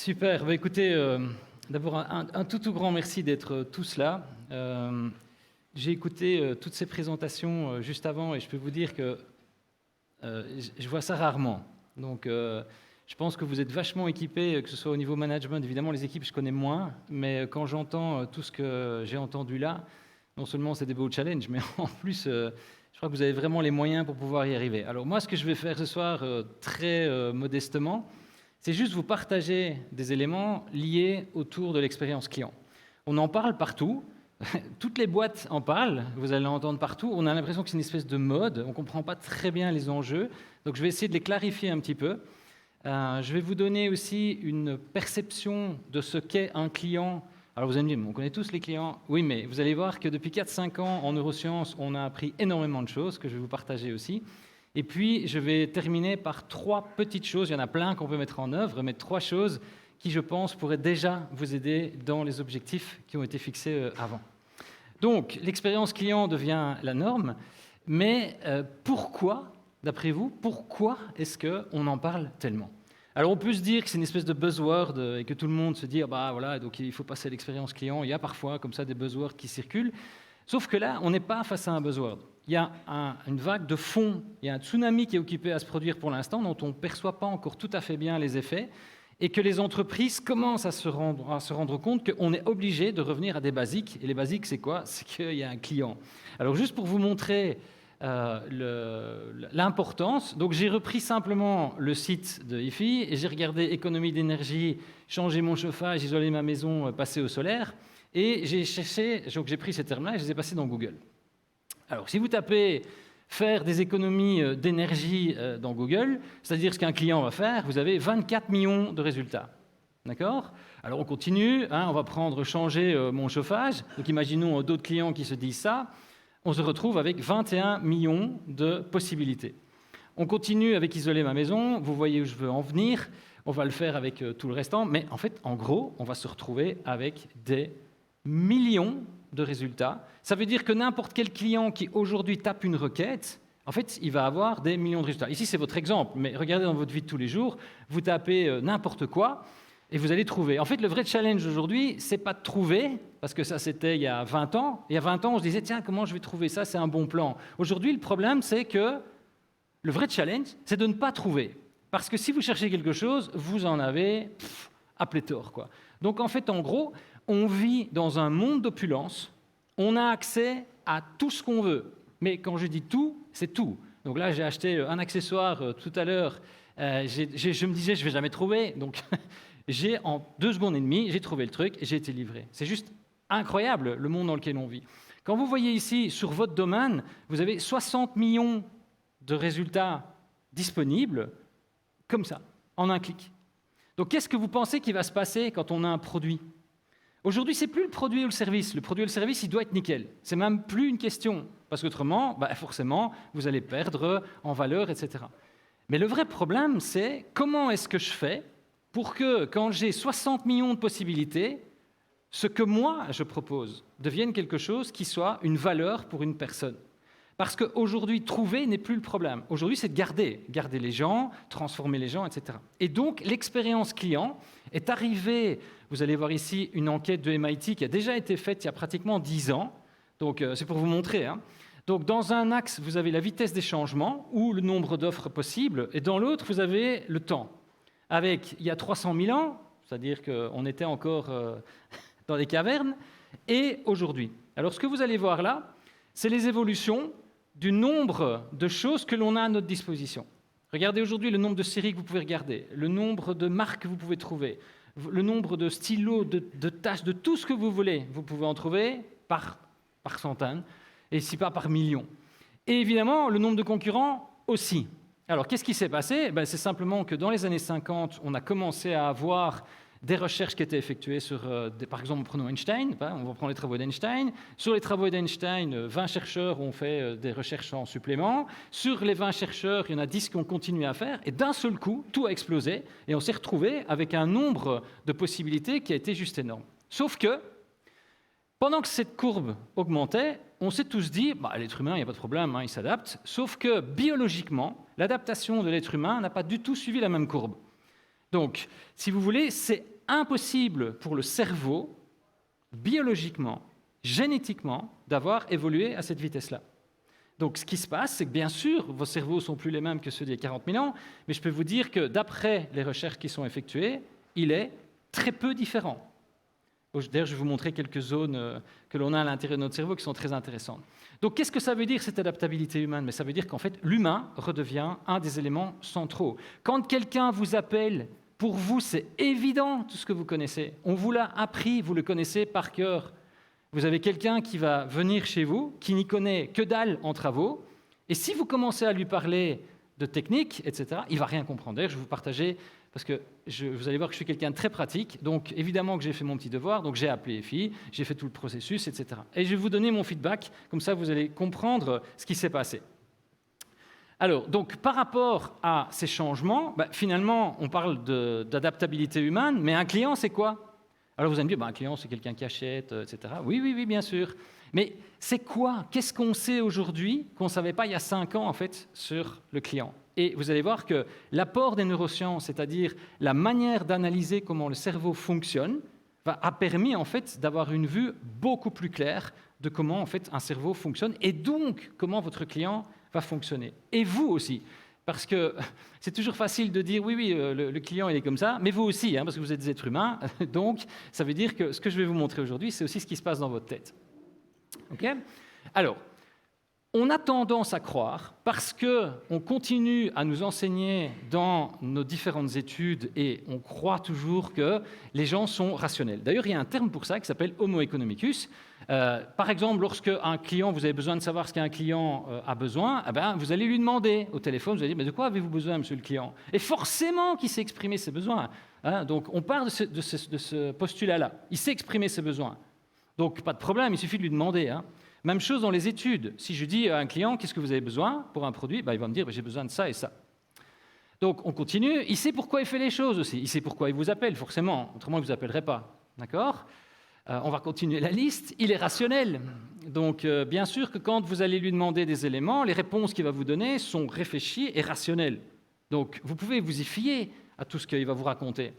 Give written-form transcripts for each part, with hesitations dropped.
Super. Bah, écoutez, d'abord un tout grand merci d'être tous là. J'ai écouté toutes ces présentations juste avant et je peux vous dire que je vois ça rarement. Donc, je pense que vous êtes vachement équipés, que ce soit au niveau management. Évidemment, les équipes, je connais moins, mais quand j'entends tout ce que j'ai entendu là, non seulement c'est des beaux challenges, mais en plus, je crois que vous avez vraiment les moyens pour pouvoir y arriver. Alors moi, ce que je vais faire ce soir, très modestement, c'est juste vous partager des éléments liés autour de l'expérience client. On en parle partout, toutes les boîtes en parlent, vous allez l'entendre partout, on a l'impression que c'est une espèce de mode, on ne comprend pas très bien les enjeux, donc je vais essayer de les clarifier un petit peu. Je vais vous donner aussi une perception de ce qu'est un client. Alors vous allez me dire, on connaît tous les clients, oui, mais vous allez voir que depuis 4-5 ans en neurosciences, on a appris énormément de choses que je vais vous partager aussi. Et puis, je vais terminer par 3 petites choses, il y en a plein qu'on peut mettre en œuvre, mais 3 choses qui, je pense, pourraient déjà vous aider dans les objectifs qui ont été fixés avant. Donc, l'expérience client devient la norme, mais pourquoi, d'après vous, pourquoi est-ce qu'on en parle tellement ? Alors, on peut se dire que c'est une espèce de buzzword et que tout le monde se dit, bah voilà, donc il faut passer à l'expérience client, il y a parfois comme ça des buzzwords qui circulent, sauf que là, on n'est pas face à un buzzword. Il y a une vague de fond, il y a un tsunami qui est occupé à se produire pour l'instant, dont on ne perçoit pas encore tout à fait bien les effets, et que les entreprises commencent à se rendre compte qu'on est obligé de revenir à des basiques. Et les basiques, c'est quoi ? C'est qu'il y a un client. Alors, juste pour vous montrer l'importance, donc j'ai repris simplement le site de IFI, et j'ai regardé économie d'énergie, changer mon chauffage, isoler ma maison, passer au solaire, et j'ai cherché, donc j'ai pris ces termes-là et je les ai passés dans Google. Alors, si vous tapez « faire des économies d'énergie » dans Google, c'est-à-dire ce qu'un client va faire, vous avez 24 millions de résultats. D'accord ? Alors, on continue, on va prendre « changer mon chauffage ». Donc, imaginons d'autres clients qui se disent ça. On se retrouve avec 21 millions de possibilités. On continue avec « isoler ma maison ». Vous voyez où je veux en venir. On va le faire avec tout le restant. Mais en fait, en gros, on va se retrouver avec des millions de résultats. Ça veut dire que n'importe quel client qui aujourd'hui tape une requête, en fait, il va avoir des millions de résultats. Ici, c'est votre exemple, mais regardez dans votre vie de tous les jours, vous tapez n'importe quoi et vous allez trouver. En fait, le vrai challenge aujourd'hui, c'est pas de trouver, parce que ça, c'était il y a 20 ans. Il y a 20 ans, on se disait, tiens, comment je vais trouver ça ? C'est un bon plan. Aujourd'hui, le problème, c'est que le vrai challenge, c'est de ne pas trouver. Parce que si vous cherchez quelque chose, vous en avez à pléthore, quoi. Donc, en fait, en gros, on vit dans un monde d'opulence, on a accès à tout ce qu'on veut. Mais quand je dis tout, c'est tout. Donc là, j'ai acheté un accessoire tout à l'heure, je me disais, je ne vais jamais trouver. Donc, en 2 secondes et demie, j'ai trouvé le truc et j'ai été livré. C'est juste incroyable, le monde dans lequel on vit. Quand vous voyez ici, sur votre domaine, vous avez 60 millions de résultats disponibles, comme ça, en un clic. Donc, qu'est-ce que vous pensez qui va se passer quand on a un produit ? Aujourd'hui, ce n'est plus le produit ou le service. Le produit ou le service, il doit être nickel. Ce n'est même plus une question, parce qu'autrement, forcément, vous allez perdre en valeur, etc. Mais le vrai problème, c'est comment est-ce que je fais pour que, quand j'ai 60 millions de possibilités, ce que moi, je propose devienne quelque chose qui soit une valeur pour une personne. Parce qu'aujourd'hui, trouver n'est plus le problème. Aujourd'hui, c'est de garder les gens, transformer les gens, etc. Et donc, l'expérience client est arrivée, vous allez voir ici une enquête de MIT qui a déjà été faite il y a pratiquement 10 ans. Donc, c'est pour vous montrer. Donc, dans un axe, vous avez la vitesse des changements ou le nombre d'offres possibles, et dans l'autre, vous avez le temps. Avec, il y a 300 000 ans, c'est-à-dire qu'on était encore dans les cavernes, et aujourd'hui. Alors, ce que vous allez voir là, c'est les évolutions du nombre de choses que l'on a à notre disposition. Regardez aujourd'hui le nombre de séries que vous pouvez regarder, le nombre de marques que vous pouvez trouver, le nombre de stylos, de tâches, de tout ce que vous voulez. Vous pouvez en trouver par centaines, et si pas par millions. Et évidemment, le nombre de concurrents aussi. Alors, qu'est-ce qui s'est passé ? C'est simplement que dans les années 50, on a commencé à avoir des recherches qui étaient effectuées sur, par exemple, prenons Einstein, on va prendre les travaux d'Einstein. Sur les travaux d'Einstein, 20 chercheurs ont fait des recherches en supplément. Sur les 20 chercheurs, il y en a 10 qui ont continué à faire. Et d'un seul coup, tout a explosé. Et on s'est retrouvé avec un nombre de possibilités qui a été juste énorme. Sauf que, pendant que cette courbe augmentait, on s'est tous dit, l'être humain, il n'y a pas de problème, il s'adapte. Sauf que, biologiquement, l'adaptation de l'être humain n'a pas du tout suivi la même courbe. Donc, si vous voulez, c'est impossible pour le cerveau, biologiquement, génétiquement, d'avoir évolué à cette vitesse-là. Donc, ce qui se passe, c'est que bien sûr, vos cerveaux ne sont plus les mêmes que ceux d'il y a 40 000 ans, mais je peux vous dire que d'après les recherches qui sont effectuées, il est très peu différent. D'ailleurs, je vais vous montrer quelques zones que l'on a à l'intérieur de notre cerveau qui sont très intéressantes. Donc, qu'est-ce que ça veut dire, cette adaptabilité humaine? Mais ça veut dire qu'en fait, l'humain redevient un des éléments centraux. Quand quelqu'un vous appelle, pour vous, c'est évident tout ce que vous connaissez. On vous l'a appris, vous le connaissez par cœur. Vous avez quelqu'un qui va venir chez vous, qui n'y connaît que dalle en travaux, et si vous commencez à lui parler de technique, etc., il ne va rien comprendre. D'ailleurs, je vais vous partager, parce que vous allez voir que je suis quelqu'un de très pratique, donc évidemment que j'ai fait mon petit devoir, donc j'ai appelé FI, j'ai fait tout le processus, etc. Et je vais vous donner mon feedback, comme ça vous allez comprendre ce qui s'est passé. Alors, donc, par rapport à ces changements, finalement, on parle d'adaptabilité humaine, mais un client, c'est quoi? Alors vous allez me dire, un client, c'est quelqu'un qui achète, etc. Oui, bien sûr. Mais c'est quoi? Qu'est-ce qu'on sait aujourd'hui qu'on ne savait pas il y a 5 ans, en fait, sur le client? Et vous allez voir que l'apport des neurosciences, c'est-à-dire la manière d'analyser comment le cerveau fonctionne, a permis, en fait, d'avoir une vue beaucoup plus claire de comment, en fait, un cerveau fonctionne et donc comment votre client va fonctionner. Et vous aussi. Parce que c'est toujours facile de dire oui, le client il est comme ça, mais vous aussi, parce que vous êtes des êtres humains. Donc, ça veut dire que ce que je vais vous montrer aujourd'hui, c'est aussi ce qui se passe dans votre tête. OK ? Alors, on a tendance à croire, parce qu'on continue à nous enseigner dans nos différentes études et on croit toujours que les gens sont rationnels. D'ailleurs, il y a un terme pour ça qui s'appelle Homo economicus. Par exemple, lorsque un client, vous avez besoin de savoir ce qu'un client a besoin, vous allez lui demander au téléphone, vous allez dire, mais de quoi avez-vous besoin, monsieur le client? Et forcément qu'il sait exprimer ses besoins. Donc, on part de ce postulat-là. Il sait exprimer ses besoins. Donc, pas de problème, il suffit de lui demander. Même chose dans les études. Si je dis à un client, qu'est-ce que vous avez besoin pour un produit? Il va me dire, j'ai besoin de ça et ça. Donc, on continue. Il sait pourquoi il fait les choses aussi. Il sait pourquoi il vous appelle, forcément. Autrement, il ne vous appellerait pas. D'accord? On va continuer la liste. Il est rationnel. Donc, bien sûr que quand vous allez lui demander des éléments, les réponses qu'il va vous donner sont réfléchies et rationnelles. Donc, vous pouvez vous y fier à tout ce qu'il va vous raconter.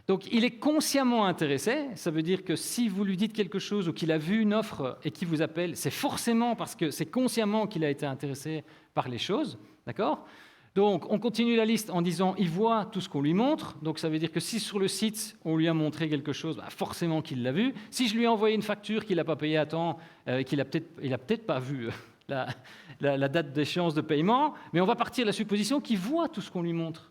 Donc, il est consciemment intéressé. Ça veut dire que si vous lui dites quelque chose ou qu'il a vu une offre et qu'il vous appelle, c'est forcément parce que c'est consciemment qu'il a été intéressé par les choses. D'accord ? Donc, on continue la liste en disant il voit tout ce qu'on lui montre. Donc, ça veut dire que si sur le site, on lui a montré quelque chose, forcément qu'il l'a vu. Si je lui ai envoyé une facture qu'il n'a pas payée à temps, qu'il n'a peut-être pas vu la date d'échéance de paiement, mais on va partir de la supposition qu'il voit tout ce qu'on lui montre.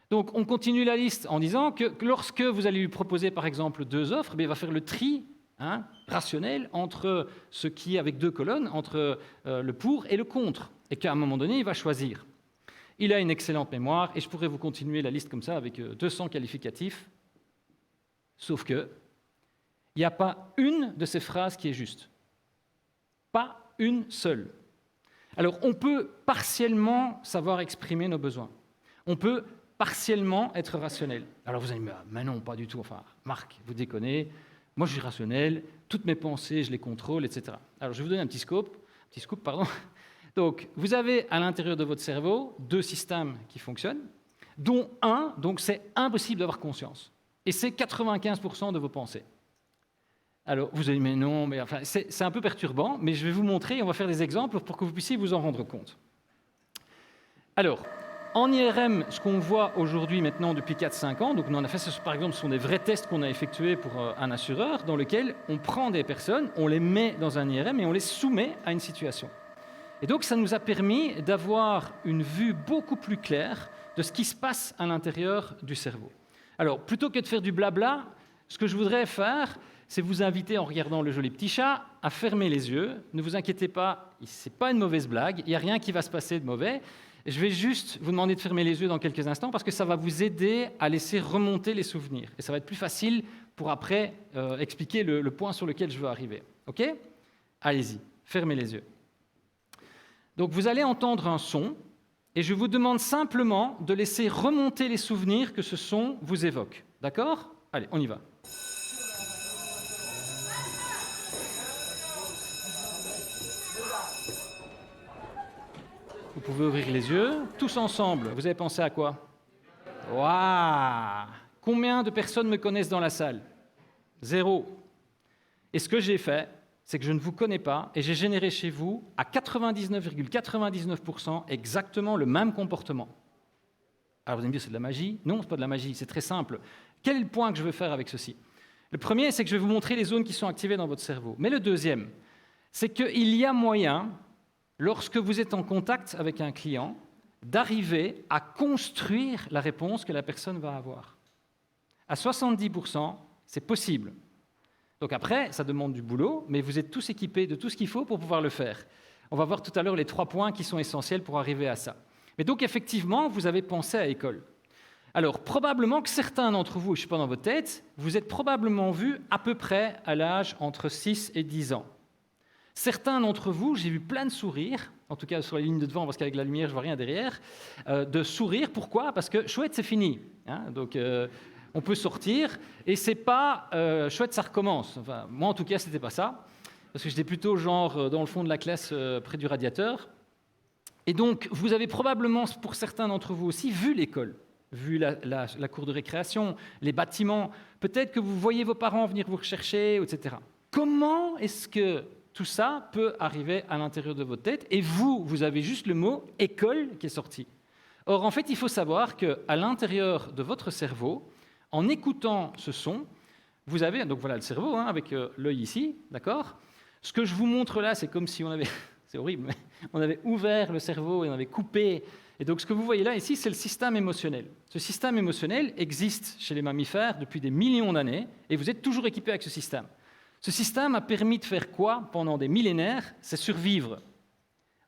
Donc, on continue la liste en disant que lorsque vous allez lui proposer, par exemple, 2 offres, il va faire le tri rationnel entre ce qui est avec 2 colonnes, entre le pour et le contre, et qu'à un moment donné, il va choisir. Il a une excellente mémoire, et je pourrais vous continuer la liste comme ça avec 200 qualificatifs, sauf que il n'y a pas une de ces phrases qui est juste. Pas une seule. Alors, on peut partiellement savoir exprimer nos besoins. On peut partiellement être rationnel. Alors vous allez me dire, mais non, pas du tout. Enfin, Marc, vous déconnez. Moi, je suis rationnel. Toutes mes pensées, je les contrôle, etc. Alors, je vais vous donner un petit scoop. Donc, vous avez à l'intérieur de votre cerveau 2 systèmes qui fonctionnent, dont un, donc c'est impossible d'avoir conscience. Et c'est 95% de vos pensées. Alors, vous allez dire, mais non, mais enfin, c'est un peu perturbant, mais je vais vous montrer, on va faire des exemples pour que vous puissiez vous en rendre compte. Alors, en IRM, ce qu'on voit aujourd'hui maintenant depuis 4-5 ans, donc nous on a fait, par exemple, ce sont des vrais tests qu'on a effectués pour un assureur, dans lesquels on prend des personnes, on les met dans un IRM et on les soumet à une situation. Et donc ça nous a permis d'avoir une vue beaucoup plus claire de ce qui se passe à l'intérieur du cerveau. Alors, plutôt que de faire du blabla, ce que je voudrais faire, c'est vous inviter, en regardant le joli petit chat, à fermer les yeux. Ne vous inquiétez pas, ce n'est pas une mauvaise blague, il n'y a rien qui va se passer de mauvais. Je vais juste vous demander de fermer les yeux dans quelques instants parce que ça va vous aider à laisser remonter les souvenirs. Et ça va être plus facile pour après expliquer le point sur lequel je veux arriver. OK ? Allez-y, fermez les yeux. Donc vous allez entendre un son et je vous demande simplement de laisser remonter les souvenirs que ce son vous évoque. D'accord ? Allez, on y va. Vous pouvez ouvrir les yeux. Tous ensemble, vous avez pensé à quoi ? Waouh! Combien de personnes me connaissent dans la salle? 0. Et ce que j'ai fait, c'est que je ne vous connais pas et j'ai généré chez vous à 99,99% exactement le même comportement. Alors vous allez me dire, c'est de la magie? Non, ce n'est pas de la magie, c'est très simple. Quel est le point que je veux faire avec ceci? Le premier, c'est que je vais vous montrer les zones qui sont activées dans votre cerveau. Mais le deuxième, c'est qu'il y a moyen, lorsque vous êtes en contact avec un client, d'arriver à construire la réponse que la personne va avoir. À 70%, c'est possible. Donc après, ça demande du boulot, mais vous êtes tous équipés de tout ce qu'il faut pour pouvoir le faire. On va voir tout à l'heure les 3 points qui sont essentiels pour arriver à ça. Mais donc effectivement, vous avez pensé à école. Alors probablement que certains d'entre vous, je ne suis pas dans votre tête, vous êtes probablement vus à peu près à l'âge entre 6 et 10 ans. Certains d'entre vous, j'ai vu plein de sourires, en tout cas sur la ligne de devant, parce qu'avec la lumière, je ne vois rien derrière, de sourires. Pourquoi? Parce que chouette, c'est fini. Donc on peut sortir, et c'est pas chouette, ça recommence. Enfin, moi, en tout cas, c'était pas ça, parce que j'étais plutôt genre dans le fond de la classe, près du radiateur. Et donc, vous avez probablement, pour certains d'entre vous aussi, vu l'école, vu la cour de récréation, les bâtiments. Peut-être que vous voyez vos parents venir vous rechercher, etc. Comment est-ce que tout ça peut arriver à l'intérieur de votre tête? Et vous avez juste le mot « école » qui est sorti. Or, en fait, il faut savoir qu'à l'intérieur de votre cerveau, en écoutant ce son, vous avez, donc voilà le cerveau, avec l'œil ici, d'accord? Ce que je vous montre là, c'est comme si on avait, c'est horrible, mais on avait ouvert le cerveau et on avait coupé. Et donc ce que vous voyez là, ici, c'est le système émotionnel. Ce système émotionnel existe chez les mammifères depuis des millions d'années, et vous êtes toujours équipé avec ce système. Ce système a permis de faire quoi pendant des millénaires? C'est survivre.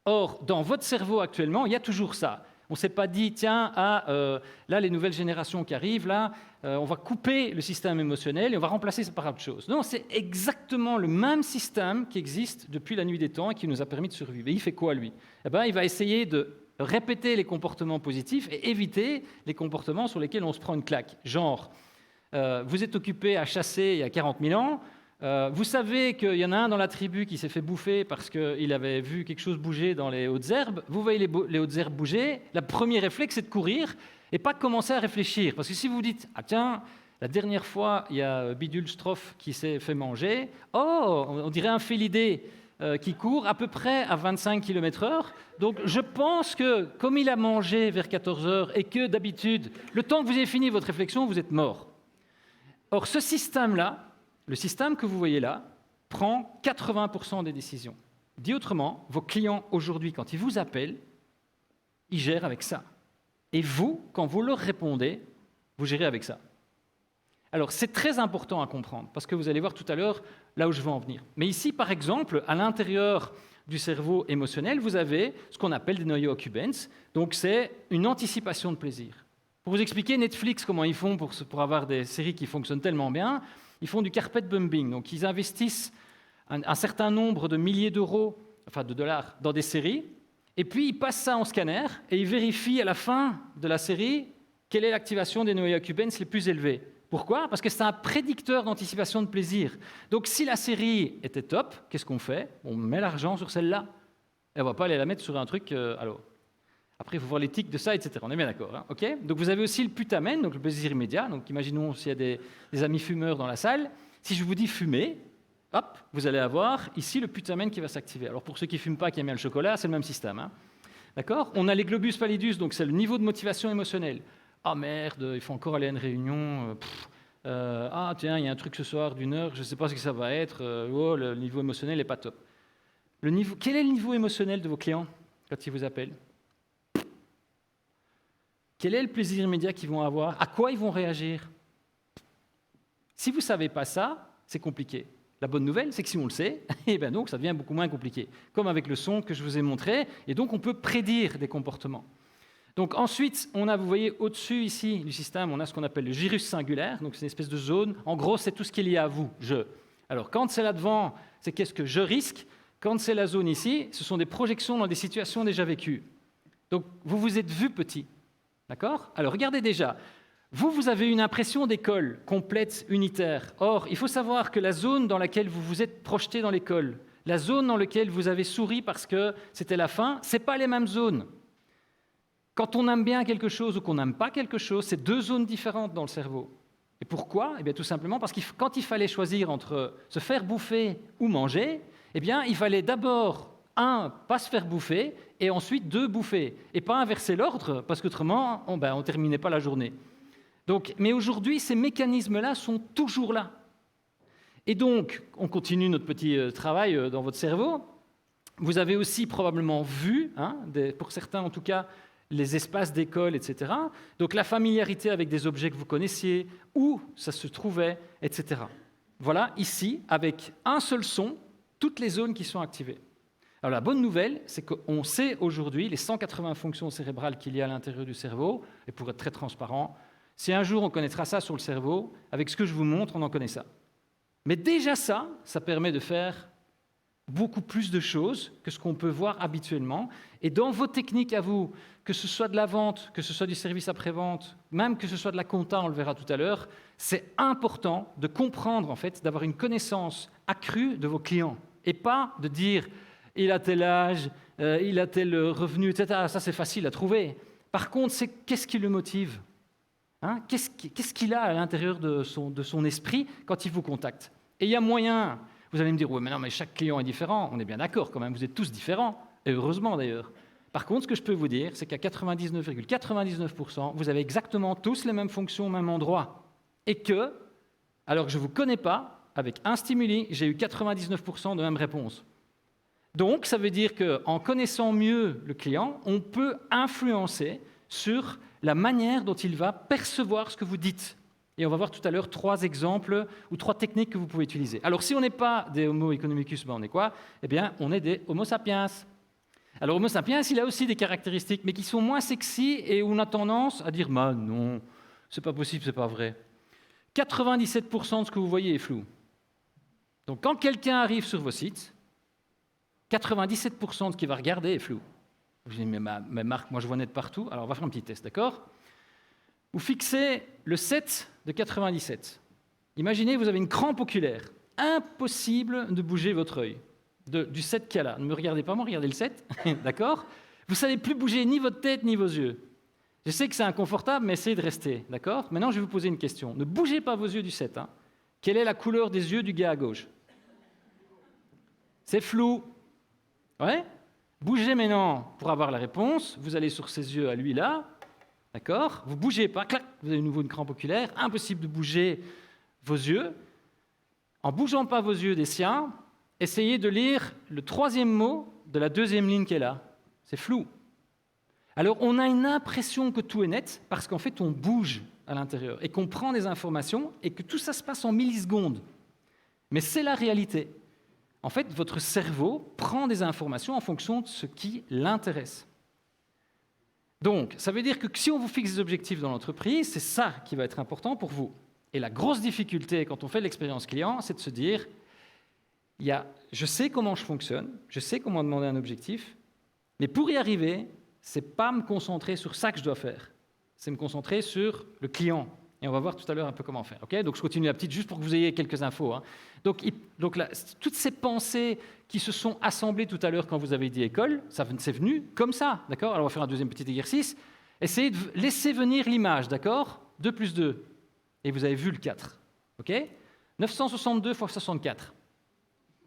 Or, dans votre cerveau actuellement, il y a toujours ça. On ne s'est pas dit, tiens, là, les nouvelles générations qui arrivent, là, on va couper le système émotionnel et on va remplacer ça par autre chose. Non, c'est exactement le même système qui existe depuis la nuit des temps et qui nous a permis de survivre. Et il fait quoi, lui? Eh bien, il va essayer de répéter les comportements positifs et éviter les comportements sur lesquels on se prend une claque. Genre, vous êtes occupé à chasser il y a 40 000 ans, vous savez qu'il y en a un dans la tribu qui s'est fait bouffer parce qu'il avait vu quelque chose bouger dans les hautes herbes. Vous voyez les hautes herbes bouger, le premier réflexe, c'est de courir et pas de commencer à réfléchir. Parce que si vous vous dites « Ah tiens, la dernière fois, il y a Bidule Strophe qui s'est fait manger. Oh, on dirait un félidé qui court à peu près à 25 km/h. Donc je pense que comme il a mangé vers 14 heures et que d'habitude, le temps que vous ayez fini votre réflexion, vous êtes mort. » Or, ce système-là, le système que vous voyez là, prend 80% des décisions. Dit autrement, vos clients aujourd'hui, quand ils vous appellent, ils gèrent avec ça. Et vous, quand vous leur répondez, vous gérez avec ça. Alors, c'est très important à comprendre, parce que vous allez voir tout à l'heure là où je veux en venir. Mais ici, par exemple, à l'intérieur du cerveau émotionnel, vous avez ce qu'on appelle des noyaux accumbens. Donc, c'est une anticipation de plaisir. Pour vous expliquer, Netflix, comment ils font pour avoir des séries qui fonctionnent tellement bien, ils font du carpet bombing. Donc, ils investissent un certain nombre de milliers d'euros, enfin de dollars, dans des séries, et puis ils passent ça en scanner, et ils vérifient à la fin de la série quelle est l'activation des noyaux accumbens les plus élevés. Pourquoi? Parce que c'est un prédicteur d'anticipation de plaisir. Donc, si la série était top, qu'est-ce qu'on fait? On met l'argent sur celle-là. Et on ne va pas aller la mettre sur un truc... alors, après, il faut voir l'éthique de ça, etc. On est bien d'accord. Hein, okay? Donc, vous avez aussi le putamen, donc le plaisir immédiat. Donc, imaginons s'il y a des amis fumeurs dans la salle. Si je vous dis fumer, hop, vous allez avoir ici le putamen qui va s'activer. Alors, pour ceux qui ne fument pas, qui aiment bien le chocolat, c'est le même système. Hein. D'accord? On a les globus pallidus, donc c'est le niveau de motivation émotionnelle. Ah merde, il faut encore aller à une réunion. Ah tiens, il y a un truc ce soir d'une heure, je ne sais pas ce que ça va être. Oh, le niveau émotionnel n'est pas top. Quel est le niveau émotionnel de vos clients quand ils vous appellent? Quel est le plaisir immédiat qu'ils vont avoir? À quoi ils vont réagir? Si vous ne savez pas ça, c'est compliqué. La bonne nouvelle, c'est que si on le sait, eh bien donc ça devient beaucoup moins compliqué. Comme avec le son que je vous ai montré, et donc on peut prédire des comportements. Donc ensuite, on a, vous voyez, au-dessus ici du système, on a ce qu'on appelle le gyrus singulaire, donc c'est une espèce de zone. En gros, c'est tout ce qui est lié à vous, je. Alors quand c'est là devant, c'est qu'est-ce que je risque. Quand c'est la zone ici, ce sont des projections dans des situations déjà vécues. Donc vous vous êtes vu petit, d'accord? Alors regardez déjà, vous avez une impression d'école complète, unitaire. Or, il faut savoir que la zone dans laquelle vous vous êtes projeté dans l'école, la zone dans laquelle vous avez souri parce que c'était la fin, ce n'est pas les mêmes zones. Quand on aime bien quelque chose ou qu'on n'aime pas quelque chose, c'est deux zones différentes dans le cerveau. Et pourquoi? Eh bien, tout simplement parce que quand il fallait choisir entre se faire bouffer ou manger, eh bien, il fallait d'abord, pas se faire bouffer, et ensuite, bouffer. Et pas inverser l'ordre, parce qu'autrement, on ne terminait pas la journée. Donc, mais aujourd'hui, ces mécanismes-là sont toujours là. Et donc, on continue notre petit travail dans votre cerveau. Vous avez aussi probablement vu, pour certains en tout cas, les espaces d'école, etc. Donc la familiarité avec des objets que vous connaissiez, où ça se trouvait, etc. Voilà, ici, avec un seul son, toutes les zones qui sont activées. Alors la bonne nouvelle, c'est qu'on sait aujourd'hui les 180 fonctions cérébrales qu'il y a à l'intérieur du cerveau, et pour être très transparent, si un jour on connaîtra ça sur le cerveau, avec ce que je vous montre, on en connaît ça. Mais déjà ça permet de faire beaucoup plus de choses que ce qu'on peut voir habituellement. Et dans vos techniques à vous, que ce soit de la vente, que ce soit du service après-vente, même que ce soit de la compta, on le verra tout à l'heure, c'est important de comprendre, en fait, d'avoir une connaissance accrue de vos clients. Et pas de dire « il a tel âge, il a tel revenu, etc. » Ça, c'est facile à trouver. Par contre, c'est qu'est-ce qui le motive ? Qu'est-ce qu'il a à l'intérieur de son esprit quand il vous contacte ? Et il y a moyen... Vous allez me dire, oui, mais non, mais chaque client est différent. On est bien d'accord quand même, vous êtes tous différents, et heureusement d'ailleurs. Par contre, ce que je peux vous dire, c'est qu'à 99,99%, vous avez exactement tous les mêmes fonctions au même endroit. Et que, alors que je ne vous connais pas, avec un stimuli, j'ai eu 99% de même réponse. Donc, ça veut dire qu'en connaissant mieux le client, on peut influencer sur la manière dont il va percevoir ce que vous dites. Et on va voir tout à l'heure 3 exemples ou 3 techniques que vous pouvez utiliser. Alors, si on n'est pas des Homo economicus, on est quoi? Eh bien, on est des Homo sapiens. Alors, Homo sapiens, il a aussi des caractéristiques, mais qui sont moins sexy et où on a tendance à dire « non, c'est pas possible, c'est pas vrai ». 97% de ce que vous voyez est flou. Donc, quand quelqu'un arrive sur vos sites, 97% de ce qu'il va regarder est flou. Je dis « mais Marc, moi je vois net partout ». Alors, on va faire un petit test, d'accord? Vous fixez le 7 de 97. Imaginez, vous avez une crampe oculaire. Impossible de bouger votre œil. Du 7 qu'il y a là. Ne me regardez pas moi, regardez le 7. D'accord? Vous ne savez plus bouger ni votre tête ni vos yeux. Je sais que c'est inconfortable, mais essayez de rester. D'accord? Maintenant, je vais vous poser une question. Ne bougez pas vos yeux du 7. Quelle est la couleur des yeux du gars à gauche? C'est flou. Ouais? Bougez maintenant pour avoir la réponse. Vous allez sur ses yeux à lui là. D'accord? Vous ne bougez pas, clac, vous avez de nouveau une crampe oculaire, impossible de bouger vos yeux. En ne bougeant pas vos yeux des siens, essayez de lire le 3e mot de la 2e ligne qui est là. C'est flou. Alors, on a une impression que tout est net, parce qu'en fait, on bouge à l'intérieur, et qu'on prend des informations, et que tout ça se passe en millisecondes. Mais c'est la réalité. En fait, votre cerveau prend des informations en fonction de ce qui l'intéresse. Donc, ça veut dire que si on vous fixe des objectifs dans l'entreprise, c'est ça qui va être important pour vous. Et la grosse difficulté quand on fait l'expérience client, c'est de se dire, je sais comment je fonctionne, je sais comment demander un objectif, mais pour y arriver, ce n'est pas me concentrer sur ça que je dois faire, c'est me concentrer sur le client. Et on va voir tout à l'heure un peu comment faire. Okay? Donc, je continue la petite juste pour que vous ayez quelques infos. Donc là, toutes ces pensées qui se sont assemblées tout à l'heure quand vous avez dit école, c'est venu comme ça. D'accord? Alors, on va faire un deuxième petit exercice. Essayez de laisser venir l'image. D'accord? 2 plus 2. Et vous avez vu le 4. OK? 962 fois 64.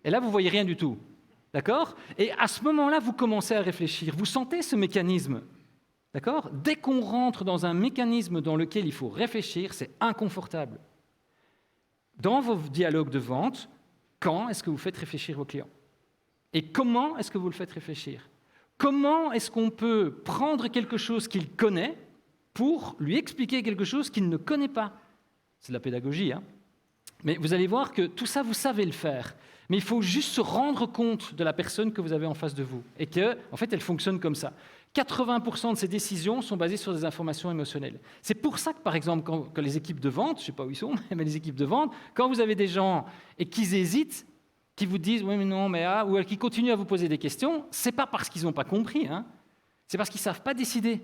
Et là, vous ne voyez rien du tout. D'accord? Et à ce moment-là, vous commencez à réfléchir. Vous sentez ce mécanisme. D'accord? Dès qu'on rentre dans un mécanisme dans lequel il faut réfléchir, c'est inconfortable. Dans vos dialogues de vente, quand est-ce que vous faites réfléchir vos clients? Et comment est-ce que vous le faites réfléchir? Comment est-ce qu'on peut prendre quelque chose qu'il connaît pour lui expliquer quelque chose qu'il ne connaît pas? C'est de la pédagogie, hein? Mais vous allez voir que tout ça, vous savez le faire. Mais il faut juste se rendre compte de la personne que vous avez en face de vous et qu'en fait, elle fonctionne comme ça. 80% de ces décisions sont basées sur des informations émotionnelles. C'est pour ça que, par exemple, quand les équipes de vente, je ne sais pas où ils sont, mais les équipes de vente, quand vous avez des gens et qu'ils hésitent, qui vous disent « oui, mais non, mais ah », ou qui continuent à vous poser des questions, ce n'est pas parce qu'ils n'ont pas compris, c'est parce qu'ils ne savent pas décider.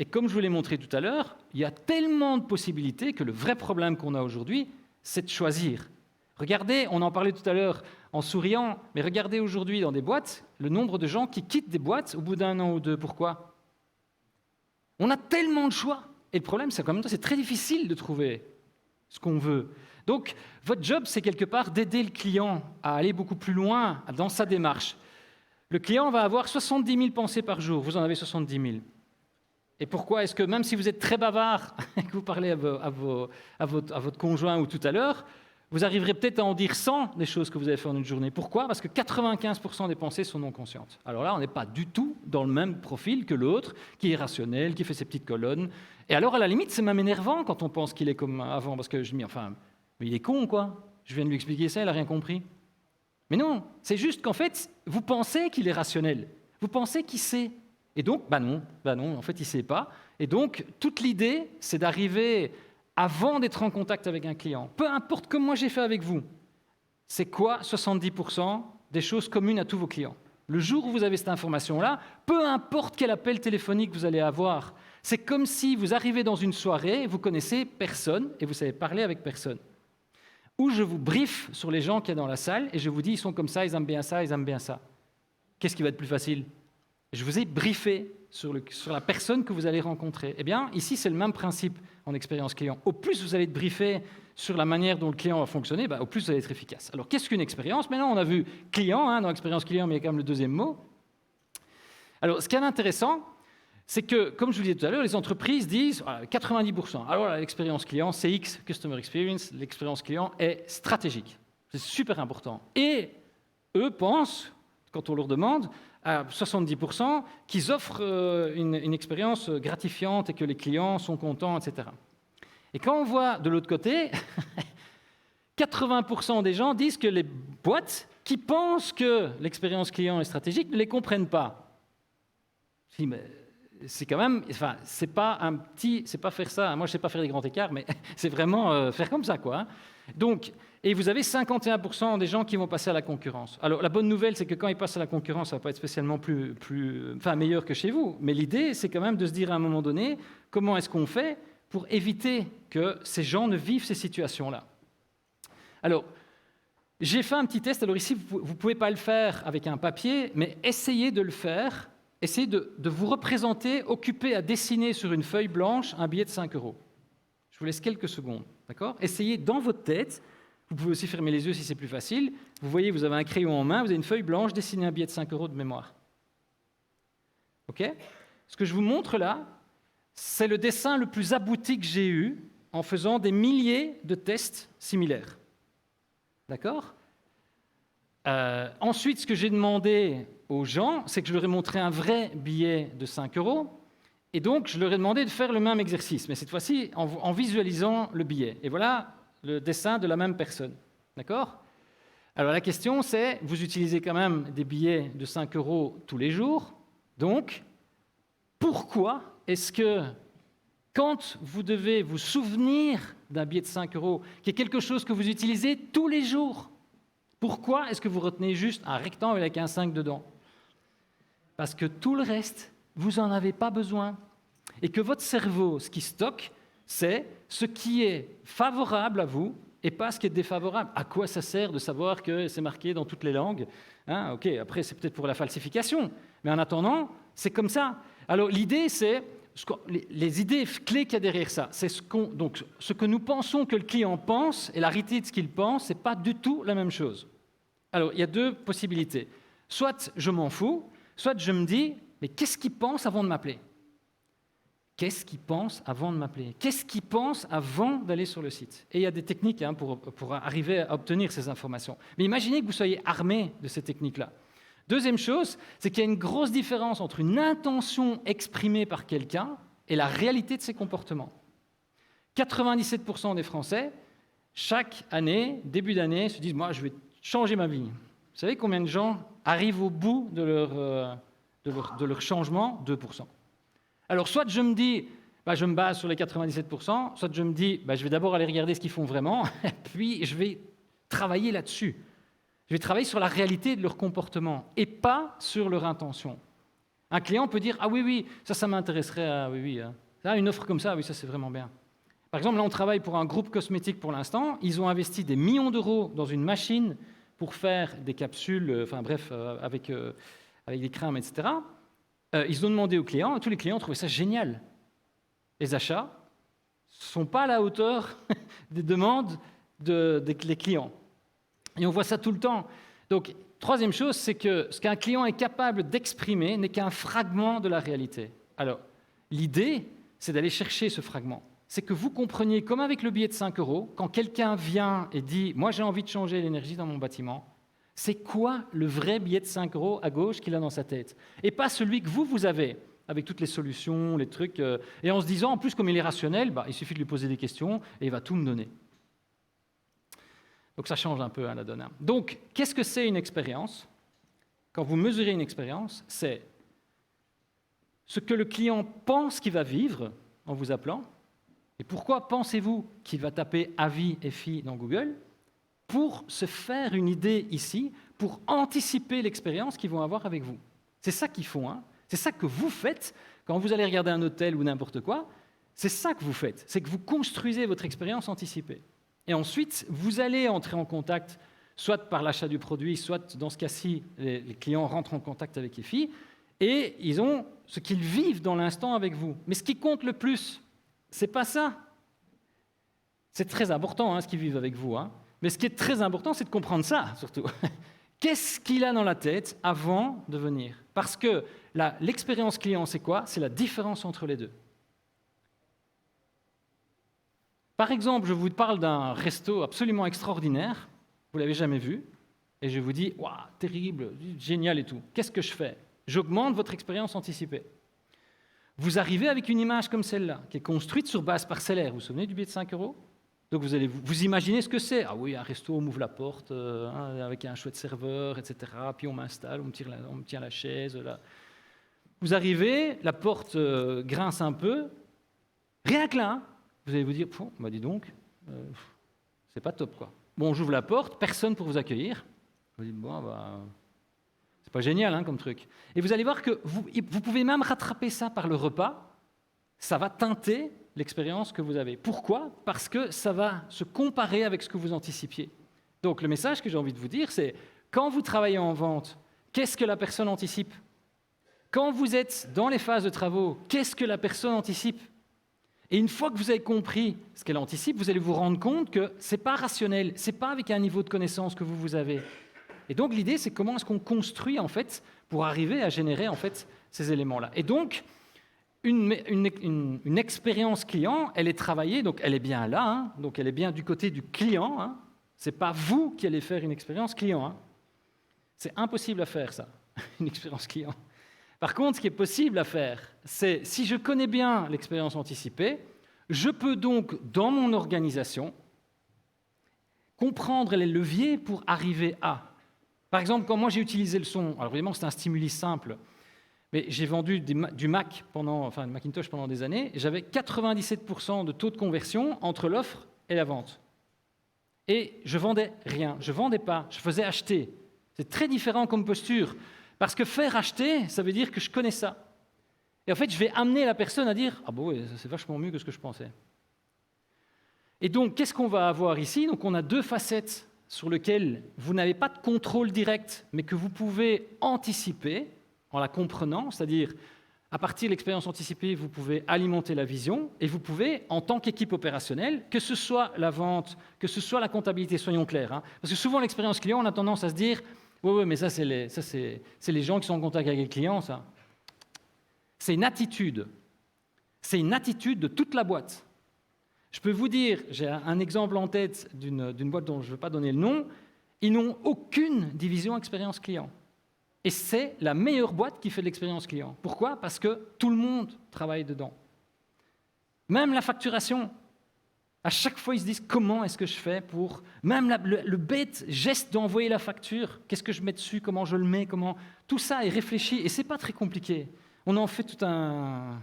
Et comme je vous l'ai montré tout à l'heure, il y a tellement de possibilités que le vrai problème qu'on a aujourd'hui, c'est de choisir. Regardez, on en parlait tout à l'heure en souriant, mais regardez aujourd'hui dans des boîtes, le nombre de gens qui quittent des boîtes au bout d'1 an ou 2. Pourquoi? On a tellement de choix. Et le problème, c'est qu'en même temps, c'est très difficile de trouver ce qu'on veut. Donc, votre job, c'est quelque part d'aider le client à aller beaucoup plus loin dans sa démarche. Le client va avoir 70 000 pensées par jour. Vous en avez 70 000. Et pourquoi est-ce que, même si vous êtes très bavard et que vous parlez à votre conjoint ou tout à l'heure, vous arriverez peut-être à en dire 100 des choses que vous avez fait en une journée. Pourquoi ? Parce que 95% des pensées sont non conscientes. Alors là, on n'est pas du tout dans le même profil que l'autre, qui est rationnel, qui fait ses petites colonnes. Et alors, à la limite, c'est même énervant quand on pense qu'il est comme avant, parce que je me dis, enfin, mais il est con, quoi. Je viens de lui expliquer ça, il n'a rien compris. Mais non, c'est juste qu'en fait, vous pensez qu'il est rationnel. Vous pensez qu'il sait. Et donc, non, en fait, il ne sait pas. Et donc, toute l'idée, c'est d'arriver, avant d'être en contact avec un client, peu importe comme moi j'ai fait avec vous, c'est quoi 70% des choses communes à tous vos clients? Le jour où vous avez cette information-là, peu importe quel appel téléphonique vous allez avoir, c'est comme si vous arrivez dans une soirée, vous connaissez personne et vous savez parler avec personne. Ou je vous briefe sur les gens qu'il y a dans la salle et je vous dis, ils sont comme ça, ils aiment bien ça, ils aiment bien ça. Qu'est-ce qui va être plus facile? Je vous ai briefé sur la personne que vous allez rencontrer. Eh bien, ici, c'est le même principe en expérience client. Au plus vous allez être briefé sur la manière dont le client va fonctionner, au plus vous allez être efficace. Alors, qu'est-ce qu'une expérience? Maintenant, on a vu client dans expérience client, mais il y a quand même le deuxième mot. Alors, ce qui est intéressant, c'est que, comme je vous le disais tout à l'heure, les entreprises disent 90%. Alors, l'expérience client, CX, Customer Experience, l'expérience client est stratégique. C'est super important. Et eux pensent, quand on leur demande, à 70%, qu'ils offrent une expérience gratifiante et que les clients sont contents, etc. Et quand on voit de l'autre côté, 80% des gens disent que les boîtes qui pensent que l'expérience client est stratégique ne les comprennent pas. Si, mais c'est quand même, enfin, c'est pas faire ça. Moi, je sais pas faire des grands écarts, mais c'est vraiment faire comme ça, quoi. Donc, et vous avez 51% des gens qui vont passer à la concurrence. Alors, la bonne nouvelle, c'est que quand ils passent à la concurrence, ça va pas être spécialement meilleur que chez vous. Mais l'idée, c'est quand même de se dire à un moment donné, comment est-ce qu'on fait pour éviter que ces gens ne vivent ces situations-là. Alors, j'ai fait un petit test. Alors ici, vous ne pouvez pas le faire avec un papier, mais essayez de le faire. Essayez de vous représenter, occupé à dessiner sur une feuille blanche un billet de 5 €. Je vous laisse quelques secondes, d'accord? Essayez dans votre tête, vous pouvez aussi fermer les yeux si c'est plus facile. Vous voyez, vous avez un crayon en main, vous avez une feuille blanche, dessinez un billet de 5 € de mémoire. OK? Ce que je vous montre là, c'est le dessin le plus abouti que j'ai eu en faisant des milliers de tests similaires. D'accord? Ensuite, ce que j'ai demandé aux gens, c'est que je leur ai montré un vrai billet de 5 €, et donc je leur ai demandé de faire le même exercice, mais cette fois-ci en visualisant le billet. Et voilà le dessin de la même personne. D'accord? Alors la question c'est, vous utilisez quand même des billets de 5 € tous les jours, donc pourquoi est-ce que quand vous devez vous souvenir d'un billet de 5 €, qui est quelque chose que vous utilisez tous les jours, pourquoi est-ce que vous retenez juste un rectangle avec un 5 dedans? Parce que tout le reste, vous n'en avez pas besoin. Et que votre cerveau, ce qui stocke, c'est ce qui est favorable à vous et pas ce qui est défavorable. À quoi ça sert de savoir que c'est marqué dans toutes les langues? OK, après, c'est peut-être pour la falsification. Mais en attendant, c'est comme ça. Alors, l'idée, c'est... Les idées clés qu'il y a derrière ça, c'est ce que nous pensons que le client pense et la réalité de ce qu'il pense, ce n'est pas du tout la même chose. Alors, il y a deux possibilités. Soit je m'en fous, soit je me dis, mais qu'est-ce qu'il pense avant de m'appeler? Qu'est-ce qu'il pense avant de m'appeler? Qu'est-ce qu'il pense avant d'aller sur le site? Et il y a des techniques pour arriver à obtenir ces informations. Mais imaginez que vous soyez armé de ces techniques-là. Deuxième chose, c'est qu'il y a une grosse différence entre une intention exprimée par quelqu'un et la réalité de ses comportements. 97% des Français, chaque année, début d'année, se disent « moi, je vais changer ma vie ». Vous savez combien de gens arrivent au bout de leur changement? 2%. Alors, soit je me dis je me base sur les 97%, soit je me dis je vais d'abord aller regarder ce qu'ils font vraiment, et puis je vais travailler là-dessus. Je vais travailler sur la réalité de leur comportement et pas sur leur intention. Un client peut dire « ah oui, ça m'intéresserait, oui. Une offre comme ça, oui, ça c'est vraiment bien ». Par exemple, là on travaille pour un groupe cosmétique pour l'instant, ils ont investi des millions d'euros dans une machine pour faire des capsules, avec des crèmes, etc. Ils ont demandé aux clients, et tous les clients trouvaient ça génial. les achats ne sont pas à la hauteur des demandes des clients. Et on voit ça tout le temps. Donc, troisième chose, c'est que ce qu'un client est capable d'exprimer n'est qu'un fragment de la réalité. Alors, l'idée, c'est d'aller chercher ce fragment. C'est que vous compreniez, comme avec le billet de 5 €, quand quelqu'un vient et dit « moi j'ai envie de changer l'énergie dans mon bâtiment », c'est quoi le vrai billet de 5 € à gauche qu'il a dans sa tête? Et pas celui que vous avez, avec toutes les solutions, les trucs, et en se disant, en plus, comme il est rationnel, il suffit de lui poser des questions et il va tout me donner. Donc ça change un peu la donne. Donc, qu'est-ce que c'est une expérience? Quand vous mesurez une expérience, c'est ce que le client pense qu'il va vivre en vous appelant. Et pourquoi pensez-vous qu'il va taper avis FI dans Google? Pour se faire une idée ici, pour anticiper l'expérience qu'ils vont avoir avec vous. C'est ça qu'ils font, hein. C'est ça que vous faites quand vous allez regarder un hôtel ou n'importe quoi. C'est ça que vous faites, c'est que vous construisez votre expérience anticipée. Et ensuite, vous allez entrer en contact, soit par l'achat du produit, soit dans ce cas-ci, les clients rentrent en contact avec EFI, et ils ont ce qu'ils vivent dans l'instant avec vous. Mais ce qui compte le plus, c'est pas ça. C'est très important, hein, ce qu'ils vivent avec vous, hein. Mais ce qui est très important, c'est de comprendre ça, surtout. Qu'est-ce qu'il a dans la tête avant de venir? Parce que l'expérience client, c'est quoi? C'est la différence entre les deux. Par exemple, je vous parle d'un resto absolument extraordinaire, vous ne l'avez jamais vu, et je vous dis « Waouh, terrible, génial et tout ». Qu'est-ce que je fais? J'augmente votre expérience anticipée. Vous arrivez avec une image comme celle-là, qui est construite sur base parcellaire. Vous vous souvenez du billet de 5 €? Donc vous allez vous imaginez ce que c'est. Ah oui, un resto, on m'ouvre la porte avec un chouette serveur, etc. Puis on m'installe, on me tient la chaise. Là. Vous arrivez, la porte grince un peu. Rien que là, vous allez vous dire, dis donc, c'est pas top quoi. Bon, j'ouvre la porte, personne pour vous accueillir. Vous dites, c'est pas génial hein, comme truc. Et vous allez voir que vous pouvez même rattraper ça par le repas. Ça va teinter l'expérience que vous avez. Pourquoi? Parce que ça va se comparer avec ce que vous anticipiez. Donc le message que j'ai envie de vous dire, c'est quand vous travaillez en vente, qu'est-ce que la personne anticipe? Quand vous êtes dans les phases de travaux, qu'est-ce que la personne anticipe? Et une fois que vous avez compris ce qu'elle anticipe, vous allez vous rendre compte que ce n'est pas rationnel, ce n'est pas avec un niveau de connaissance que vous avez. Et donc l'idée, c'est comment est-ce qu'on construit en fait pour arriver à générer en fait ces éléments-là. Et donc une expérience client, elle est travaillée, donc elle est bien là, hein, donc elle est bien du côté du client. Hein. Ce n'est pas vous qui allez faire une expérience client. Hein. C'est impossible à faire ça, une expérience client. Par contre, ce qui est possible à faire, c'est si je connais bien l'expérience anticipée, je peux donc, dans mon organisation, comprendre les leviers pour arriver à. Par exemple, quand moi j'ai utilisé le son, alors évidemment c'est un stimuli simple, mais j'ai vendu du Macintosh pendant des années, et j'avais 97% de taux de conversion entre l'offre et la vente. Et je vendais rien, je vendais pas, je faisais acheter. C'est très différent comme posture, parce que faire acheter, ça veut dire que je connais ça. Et en fait, je vais amener la personne à dire « Ah bon, c'est vachement mieux que ce que je pensais ». Et donc, qu'est-ce qu'on va avoir ici? Donc, on a deux facettes sur lesquelles vous n'avez pas de contrôle direct, mais que vous pouvez anticiper en la comprenant, c'est-à-dire, à partir de l'expérience anticipée, vous pouvez alimenter la vision et vous pouvez, en tant qu'équipe opérationnelle, que ce soit la vente, que ce soit la comptabilité, soyons clairs. Hein, parce que souvent, l'expérience client, on a tendance à se dire « Oui, mais ça, c'est les gens qui sont en contact avec les clients, ça. » C'est une attitude. C'est une attitude de toute la boîte. Je peux vous dire, j'ai un exemple en tête d'une boîte dont je ne veux pas donner le nom, ils n'ont aucune division expérience client. Et c'est la meilleure boîte qui fait de l'expérience client. Pourquoi? Parce que tout le monde travaille dedans. Même la facturation. À chaque fois, ils se disent comment est-ce que je fais pour... Même le bête geste d'envoyer la facture, qu'est-ce que je mets dessus, comment je le mets, comment... Tout ça est réfléchi et ce n'est pas très compliqué. On en fait tout un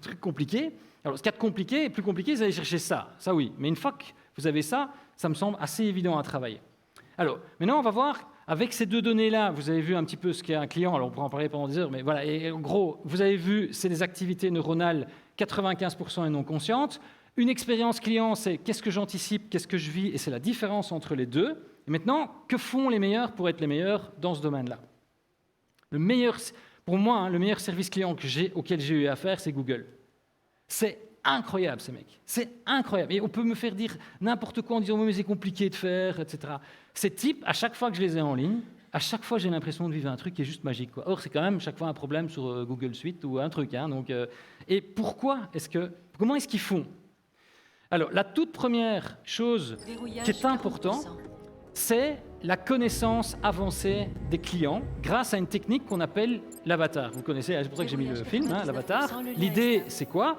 truc compliqué. Alors, ce qu'il y a de compliqué et plus compliqué, c'est d'aller chercher ça. Ça, oui. Mais une fois que vous avez ça, ça me semble assez évident à travailler. Alors, maintenant, on va voir, avec ces deux données-là, vous avez vu un petit peu ce qu'est un client. Alors, on pourra en parler pendant des heures, mais voilà. Et en gros, vous avez vu, c'est des activités neuronales 95% et non conscientes. Une expérience client, c'est qu'est-ce que j'anticipe, qu'est-ce que je vis, et c'est la différence entre les deux. Et maintenant, que font les meilleurs pour être les meilleurs dans ce domaine-là? Pour moi, le meilleur service client auquel j'ai eu affaire, c'est Google. C'est incroyable, ces mecs. C'est incroyable. Et on peut me faire dire n'importe quoi en disant mais c'est compliqué de faire, etc. Ces types, à chaque fois que je les ai en ligne, à chaque fois j'ai l'impression de vivre un truc qui est juste magique, quoi. Or, c'est quand même chaque fois un problème sur Google Suite ou un truc. Hein, donc, et comment est-ce qu'ils font? Alors, la toute première chose qui est importante, c'est la connaissance avancée des clients grâce à une technique qu'on appelle l'avatar. Vous connaissez, c'est pour ça que j'ai mis le film, hein, l'avatar. L'idée, c'est quoi?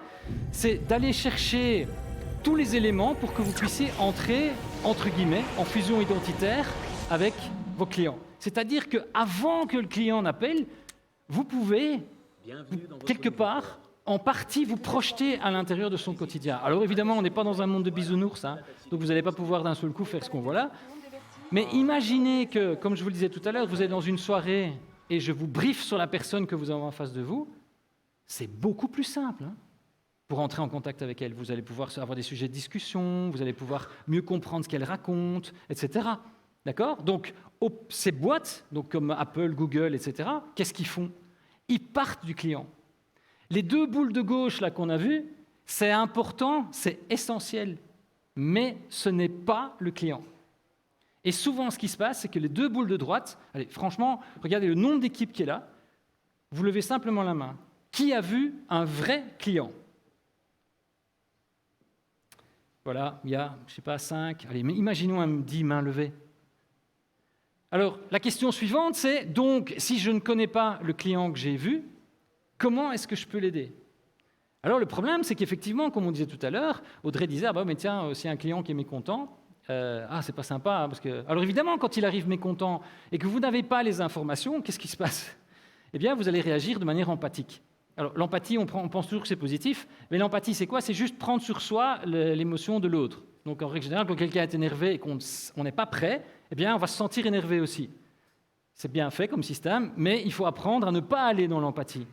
C'est d'aller chercher tous les éléments pour que vous puissiez entrer, entre guillemets, en fusion identitaire avec vos clients. C'est-à-dire qu'avant que le client n'appelle, vous pouvez, quelque part, en partie, vous projeter à l'intérieur de son quotidien. Alors évidemment, on n'est pas dans un monde de bisounours, hein, donc vous n'allez pas pouvoir d'un seul coup faire ce qu'on voit là. Mais imaginez que, comme je vous le disais tout à l'heure, vous êtes dans une soirée et je vous briefe sur la personne que vous avez en face de vous. C'est beaucoup plus simple, hein, pour entrer en contact avec elle. Vous allez pouvoir avoir des sujets de discussion, vous allez pouvoir mieux comprendre ce qu'elle raconte, etc. D'accord? Donc, ces boîtes, donc comme Apple, Google, etc., qu'est-ce qu'ils font? Ils partent du client. Les deux boules de gauche là qu'on a vues, c'est important, c'est essentiel, mais ce n'est pas le client. Et souvent, ce qui se passe, c'est que les deux boules de droite, allez, franchement, regardez le nombre d'équipes qui est là, vous levez simplement la main. Qui a vu un vrai client? Voilà, il y a, je ne sais pas, 5, allez, mais imaginons un 10 mains levées. Alors, la question suivante, c'est, donc, si je ne connais pas le client que j'ai vu, comment est-ce que je peux l'aider? Alors, le problème, c'est qu'effectivement, comme on disait tout à l'heure, Audrey disait, ah bah, mais tiens, s'il y a un client qui est mécontent, c'est pas sympa, hein, parce que... Alors évidemment, quand il arrive mécontent et que vous n'avez pas les informations, qu'est-ce qui se passe? Eh bien, vous allez réagir de manière empathique. Alors l'empathie, on pense toujours que c'est positif, mais l'empathie, c'est quoi? C'est juste prendre sur soi l'émotion de l'autre. Donc en règle générale, quand quelqu'un est énervé et qu'on n'est pas prêt, eh bien, on va se sentir énervé aussi. C'est bien fait comme système, mais il faut apprendre à ne pas aller dans l'empathie.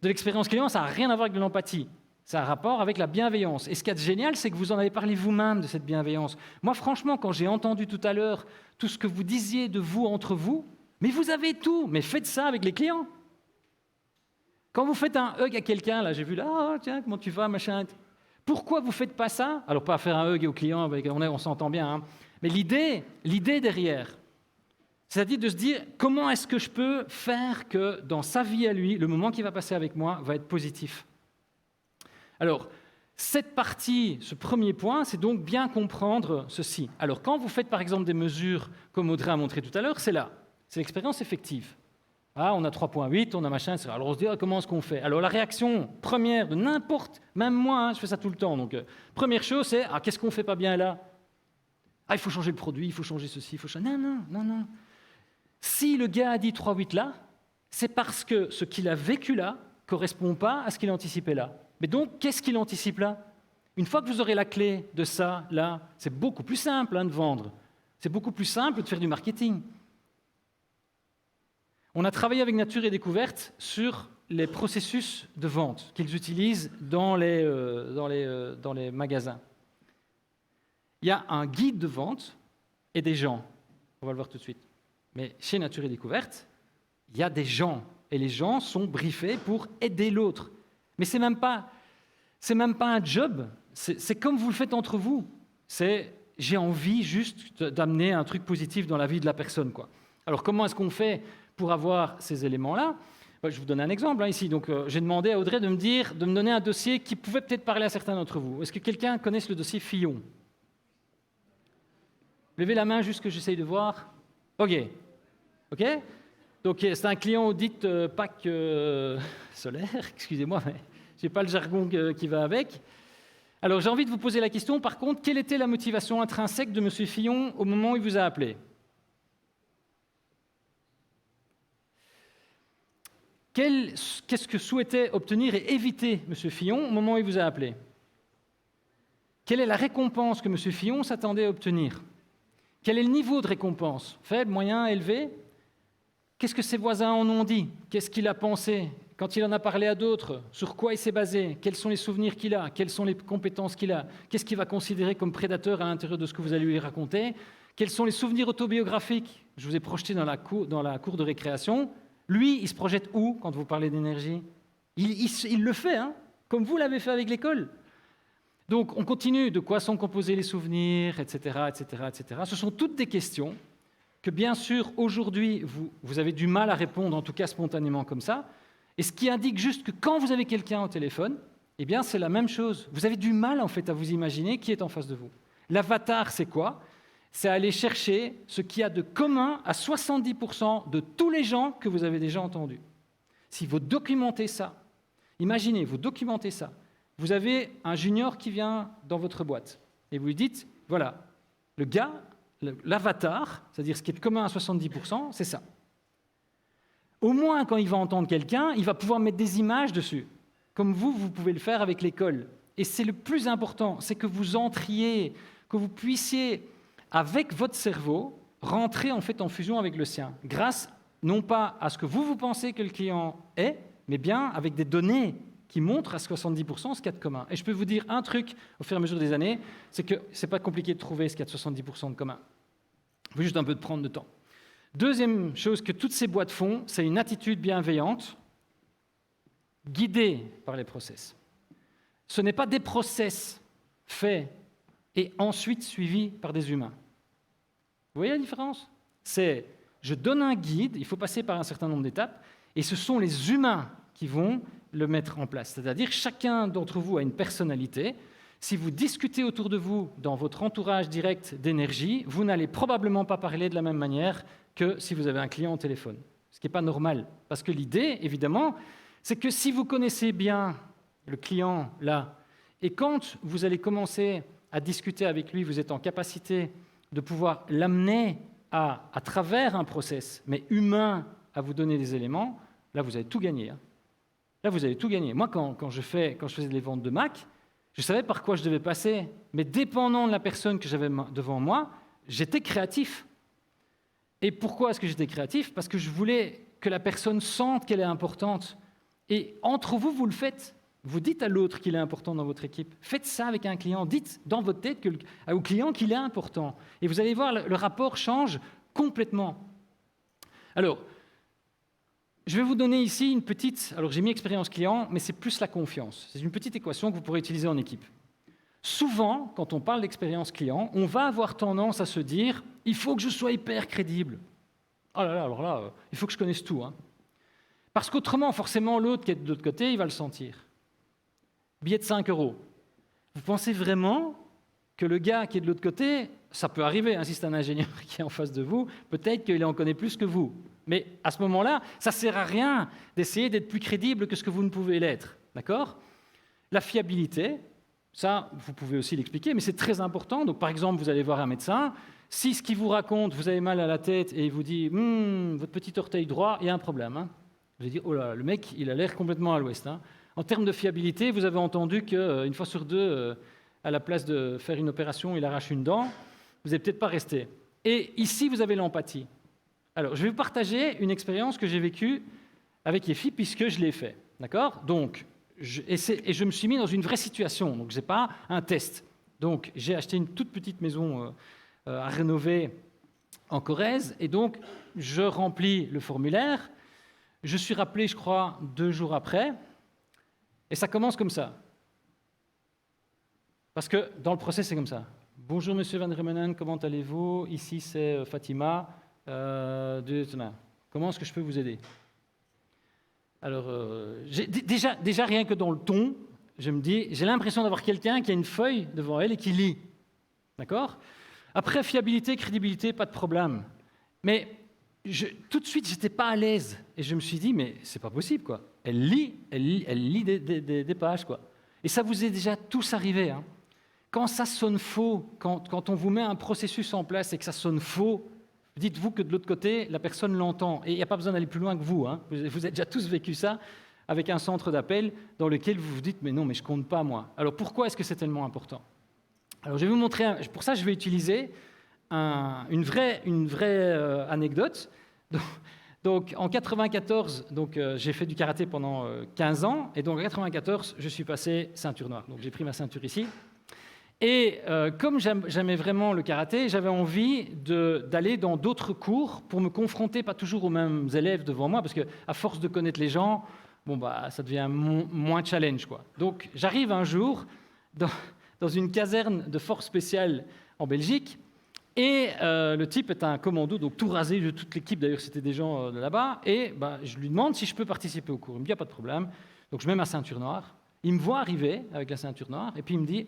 De l'expérience client, ça n'a rien à voir avec de l'empathie. Ça a un rapport avec la bienveillance. Et ce qui est génial, c'est que vous en avez parlé vous-même de cette bienveillance. Moi, franchement, quand j'ai entendu tout à l'heure tout ce que vous disiez de vous entre vous, mais vous avez tout, mais faites ça avec les clients. Quand vous faites un hug à quelqu'un, là, j'ai vu là, oh, tiens, comment tu vas, machin. Pourquoi vous ne faites pas ça? Alors, pas faire un hug au client, on s'entend bien, hein. Mais l'idée derrière, c'est-à-dire de se dire, comment est-ce que je peux faire que dans sa vie à lui, le moment qu'il va passer avec moi va être positif? Alors, cette partie, ce premier point, c'est donc bien comprendre ceci. Alors, quand vous faites par exemple des mesures, comme Audrey a montré tout à l'heure, c'est là, c'est l'expérience effective. Ah, on a 3,8, on a machin, etc. Alors on se dit, ah, comment est-ce qu'on fait? Alors la réaction première de n'importe, même moi, hein, je fais ça tout le temps, donc première chose, c'est, ah, qu'est-ce qu'on fait pas bien là? Ah, il faut changer le produit, il faut changer ceci, il faut changer... Non. Si le gars a dit 3,8 là, c'est parce que ce qu'il a vécu là ne correspond pas à ce qu'il anticipait là. Mais donc, qu'est-ce qu'il anticipe là? Une fois que vous aurez la clé de ça, là, c'est beaucoup plus simple, hein, de vendre. C'est beaucoup plus simple de faire du marketing. On a travaillé avec Nature et Découverte sur les processus de vente qu'ils utilisent dans les magasins. Il y a un guide de vente et des gens. On va le voir tout de suite. Mais chez Nature et Découverte, il y a des gens. Et les gens sont briefés pour aider l'autre. Mais c'est même pas un job, c'est comme vous le faites entre vous. C'est j'ai envie juste d'amener un truc positif dans la vie de la personne, quoi. Alors comment est-ce qu'on fait pour avoir ces éléments-là? Je vous donne un exemple, hein, ici. Donc j'ai demandé à Audrey de me donner un dossier qui pouvait peut-être parler à certains d'entre vous. Est-ce que quelqu'un connaît le dossier Fillon? Levez la main juste que j'essaye de voir. OK. Donc, c'est un client audit PAC solaire, excusez-moi, mais je n'ai pas le jargon qui va avec. Alors, j'ai envie de vous poser la question, par contre, quelle était la motivation intrinsèque de M. Fillon au moment où il vous a appelé? Qu'est-ce que souhaitait obtenir et éviter M. Fillon au moment où il vous a appelé? Quelle est la récompense que M. Fillon s'attendait à obtenir? Quel est le niveau de récompense? Faible, moyen, élevé? Qu'est-ce que ses voisins en ont dit? Qu'est-ce qu'il a pensé? Quand il en a parlé à d'autres, sur quoi il s'est basé? Quels sont les souvenirs qu'il a? Quelles sont les compétences qu'il a? Qu'est-ce qu'il va considérer comme prédateur à l'intérieur de ce que vous allez lui raconter? Quels sont les souvenirs autobiographiques? Je vous ai projeté dans la cour de récréation. Lui, il se projette où quand vous parlez d'énergie? Il le fait, hein, comme vous l'avez fait avec l'école. Donc, on continue. De quoi sont composés les souvenirs, etc., etc., etc. Ce sont toutes des questions que, bien sûr, aujourd'hui, vous avez du mal à répondre, en tout cas spontanément comme ça. Et ce qui indique juste que quand vous avez quelqu'un au téléphone, eh bien, c'est la même chose. Vous avez du mal, en fait, à vous imaginer qui est en face de vous. L'avatar, c'est quoi? C'est aller chercher ce qu'il y a de commun à 70% de tous les gens que vous avez déjà entendus. Si vous documentez ça, imaginez, vous documentez ça, vous avez un junior qui vient dans votre boîte et vous lui dites, voilà, le gars, l'avatar, c'est-à-dire ce qui est commun à 70%, c'est ça. Au moins, quand il va entendre quelqu'un, il va pouvoir mettre des images dessus, comme vous pouvez le faire avec l'école. Et c'est le plus important, c'est que vous entriez, que vous puissiez, avec votre cerveau, rentrer en fait en fusion avec le sien, grâce non pas à ce que vous pensez que le client est, mais bien avec des données qui montrent à 70% ce qu'il y a de commun. Et je peux vous dire un truc au fur et à mesure des années, c'est que ce n'est pas compliqué de trouver ce qu'il y a de 70% de commun. Il faut juste un peu de prendre de temps. Deuxième chose que toutes ces boîtes font, c'est une attitude bienveillante, guidée par les process. Ce n'est pas des process faits et ensuite suivis par des humains. Vous voyez la différence? C'est, je donne un guide, il faut passer par un certain nombre d'étapes, et ce sont les humains qui vont le mettre en place. C'est-à-dire chacun d'entre vous a une personnalité. Si vous discutez autour de vous, dans votre entourage direct d'énergie, vous n'allez probablement pas parler de la même manière que si vous avez un client au téléphone. Ce qui n'est pas normal. Parce que l'idée, évidemment, c'est que si vous connaissez bien le client là, et quand vous allez commencer à discuter avec lui, vous êtes en capacité de pouvoir l'amener à travers un process, mais humain, à vous donner des éléments, là, vous avez tout gagné. Là, vous avez tout gagné. Moi, quand je faisais les ventes de Mac, je savais par quoi je devais passer, mais dépendant de la personne que j'avais devant moi, j'étais créatif. Et pourquoi est-ce que j'étais créatif? Parce que je voulais que la personne sente qu'elle est importante. Et entre vous, vous le faites. Vous dites à l'autre qu'il est important dans votre équipe. Faites ça avec un client. Dites dans votre tête au client qu'il est important. Et vous allez voir, le rapport change complètement. Alors, je vais vous donner ici une petite... Alors, j'ai mis expérience client, mais c'est plus la confiance. C'est une petite équation que vous pourrez utiliser en équipe. Souvent, quand on parle d'expérience client, on va avoir tendance à se dire « il faut que je sois hyper crédible ». Oh là là, alors là, il faut que je connaisse tout. Hein. Parce qu'autrement, forcément, l'autre qui est de l'autre côté, il va le sentir. Billet de 5 €. Vous pensez vraiment que le gars qui est de l'autre côté, ça peut arriver, hein, si c'est un ingénieur qui est en face de vous, peut-être qu'il en connaît plus que vous. Mais à ce moment-là, ça ne sert à rien d'essayer d'être plus crédible que ce que vous ne pouvez l'être. D'accord? La fiabilité, ça, vous pouvez aussi l'expliquer, mais c'est très important. Donc, par exemple, vous allez voir un médecin, si ce qu'il vous raconte, vous avez mal à la tête et il vous dit « votre petit orteil droit, il y a un problème. Hein. » Vous allez dire « oh là, le mec, il a l'air complètement à l'ouest. Hein. » En termes de fiabilité, vous avez entendu qu'une fois sur deux, à la place de faire une opération, il arrache une dent. Vous n'allez peut-être pas rester. Et ici, vous avez l'empathie. Alors, je vais vous partager une expérience que j'ai vécue avec Efi, puisque je l'ai fait. D'accord? Donc, je me suis mis dans une vraie situation. Donc, ce n'est pas un test. Donc, j'ai acheté une toute petite maison à rénover en Corrèze. Et donc, je remplis le formulaire. Je suis rappelé, je crois, 2 jours après. Et ça commence comme ça. Parce que dans le process, c'est comme ça. Bonjour, monsieur Van Remenen, comment allez-vous? Ici, c'est Fatima. Comment est-ce que je peux vous aider? Alors, déjà, rien que dans le ton, je me dis, j'ai l'impression d'avoir quelqu'un qui a une feuille devant elle et qui lit. D'accord? Après, fiabilité, crédibilité, pas de problème. Mais tout de suite, je n'étais pas à l'aise. Et je me suis dit, mais c'est pas possible, quoi. Elle lit des pages, quoi. Et ça vous est déjà tous arrivé. Hein. Quand ça sonne faux, quand on vous met un processus en place et que ça sonne faux, dites-vous que de l'autre côté, la personne l'entend. Et il n'y a pas besoin d'aller plus loin que vous. Hein. Vous avez déjà tous vécu ça avec un centre d'appel dans lequel vous vous dites « mais non, mais je ne compte pas, moi ». Alors pourquoi est-ce que c'est tellement important? Alors je vais vous montrer, pour ça je vais utiliser une vraie anecdote. Donc en 94, j'ai fait du karaté pendant 15 ans, et donc en 94, je suis passé ceinture noire. Donc j'ai pris ma ceinture ici. Et comme j'aimais vraiment le karaté, j'avais envie d'aller dans d'autres cours pour me confronter, pas toujours aux mêmes élèves devant moi, parce qu'à force de connaître les gens, bon, ça devient moins challenge, quoi. Donc j'arrive un jour dans dans une caserne de forces spéciales en Belgique. Et le type est un commando, donc tout rasé de toute l'équipe, d'ailleurs c'était des gens de là-bas, et je lui demande si je peux participer au cours. Il me dit, il n'y a pas de problème. Donc je mets ma ceinture noire. Il me voit arriver avec la ceinture noire, et puis il me dit,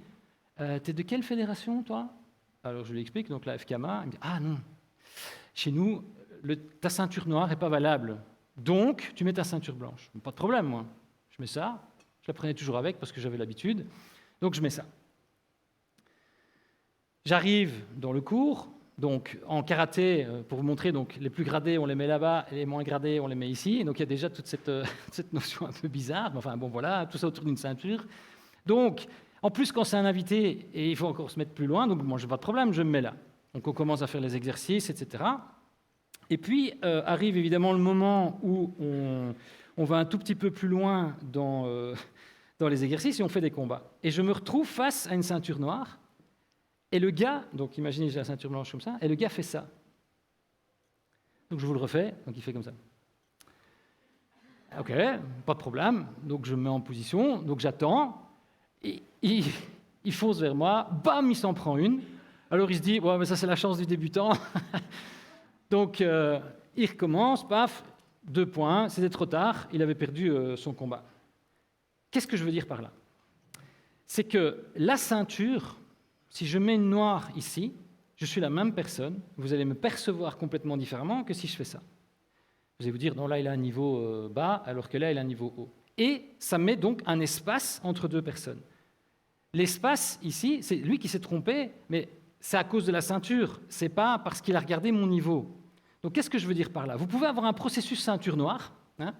t'es de quelle fédération, toi? Alors je lui explique, donc la FKMA. Il me dit, ah non, chez nous, ta ceinture noire n'est pas valable. Donc, tu mets ta ceinture blanche. Pas de problème, moi. Je mets ça. Je la prenais toujours avec parce que j'avais l'habitude. Donc, je mets ça. J'arrive dans le cours. Donc, en karaté, pour vous montrer, donc, les plus gradés, on les met là-bas, et les moins gradés, on les met ici. Donc, il y a déjà toute cette notion un peu bizarre. Mais enfin, bon, voilà, tout ça autour d'une ceinture. Donc, en plus, quand c'est un invité, et il faut encore se mettre plus loin, donc moi, je n'ai pas de problème, je me mets là. Donc, on commence à faire les exercices, etc. Et puis, arrive évidemment le moment où on va un tout petit peu plus loin dans les exercices et on fait des combats. Et je me retrouve face à une ceinture noire. Et le gars, donc imaginez j'ai la ceinture blanche comme ça, et le gars fait ça. Donc je vous le refais, donc il fait comme ça. Ok, pas de problème. Donc je me mets en position, donc j'attends. Et il fonce vers moi, bam, il s'en prend une. Alors il se dit, ouais, mais ça c'est la chance du débutant. Donc il recommence, paf, 2 points, c'était trop tard, il avait perdu son combat. Qu'est-ce que je veux dire par là? C'est que la ceinture, si je mets une noire ici, je suis la même personne, vous allez me percevoir complètement différemment que si je fais ça. Vous allez vous dire, non, là il a un niveau bas, alors que là il a un niveau haut. Et ça met donc un espace entre 2 personnes. L'espace ici, c'est lui qui s'est trompé, mais c'est à cause de la ceinture, c'est pas parce qu'il a regardé mon niveau. Donc qu'est-ce que je veux dire par là? Vous pouvez avoir un processus ceinture noire, hein,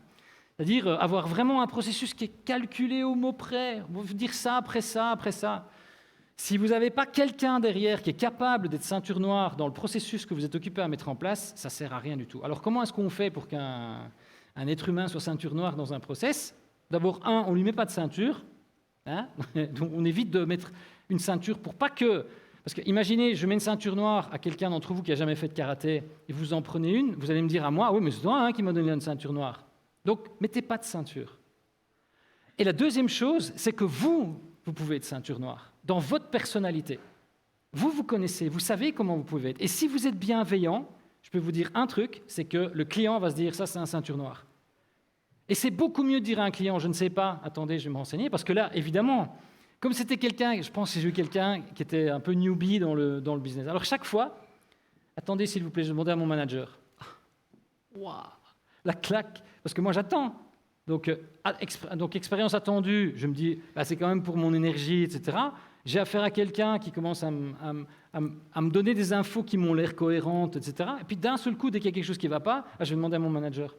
c'est-à-dire avoir vraiment un processus qui est calculé au mot près, vous dire ça après ça, après ça. Si vous n'avez pas quelqu'un derrière qui est capable d'être ceinture noire dans le processus que vous êtes occupé à mettre en place, ça ne sert à rien du tout. Alors comment est-ce qu'on fait pour qu'un être humain soit ceinture noire dans un process? D'abord, on ne lui met pas de ceinture, hein, donc on évite de mettre une ceinture pour pas que... Parce que imaginez, je mets une ceinture noire à quelqu'un d'entre vous qui n'a jamais fait de karaté, et vous en prenez une, vous allez me dire à moi, oui, mais c'est toi qui m'a donné une ceinture noire. Donc, mettez pas de ceinture. Et la deuxième chose, c'est que vous pouvez être ceinture noire, dans votre personnalité. Vous connaissez, vous savez comment vous pouvez être. Et si vous êtes bienveillant, je peux vous dire un truc, c'est que le client va se dire, ça c'est un ceinture noire. Et c'est beaucoup mieux de dire à un client, je ne sais pas, attendez, je vais me renseigner, parce que là, évidemment... Comme c'était quelqu'un, je pense que j'ai eu quelqu'un qui était un peu newbie dans le business. Alors chaque fois, attendez s'il vous plaît, je demandais à mon manager. Waouh, la claque, parce que moi j'attends. Donc expérience attendue, je me dis, c'est quand même pour mon énergie, etc. J'ai affaire à quelqu'un qui commence à me donner des infos qui m'ont l'air cohérentes, etc. Et puis d'un seul coup, dès qu'il y a quelque chose qui ne va pas, je vais demander à mon manager.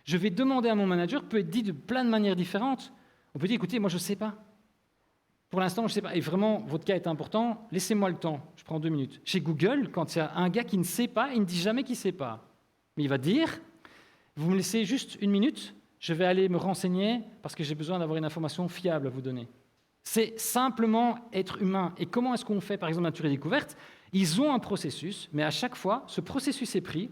Je vais demander à mon manager, peut être dit de plein de manières différentes. On peut dire, écoutez, moi je ne sais pas. Pour l'instant, je ne sais pas, et vraiment, votre cas est important, laissez-moi le temps, je prends 2 minutes. Chez Google, quand il y a un gars qui ne sait pas, il ne dit jamais qu'il ne sait pas. Mais il va dire, vous me laissez juste 1 minute, je vais aller me renseigner parce que j'ai besoin d'avoir une information fiable à vous donner. C'est simplement être humain. Et comment est-ce qu'on fait, par exemple, Nature et Découverte? Ils ont un processus, mais à chaque fois, ce processus est pris,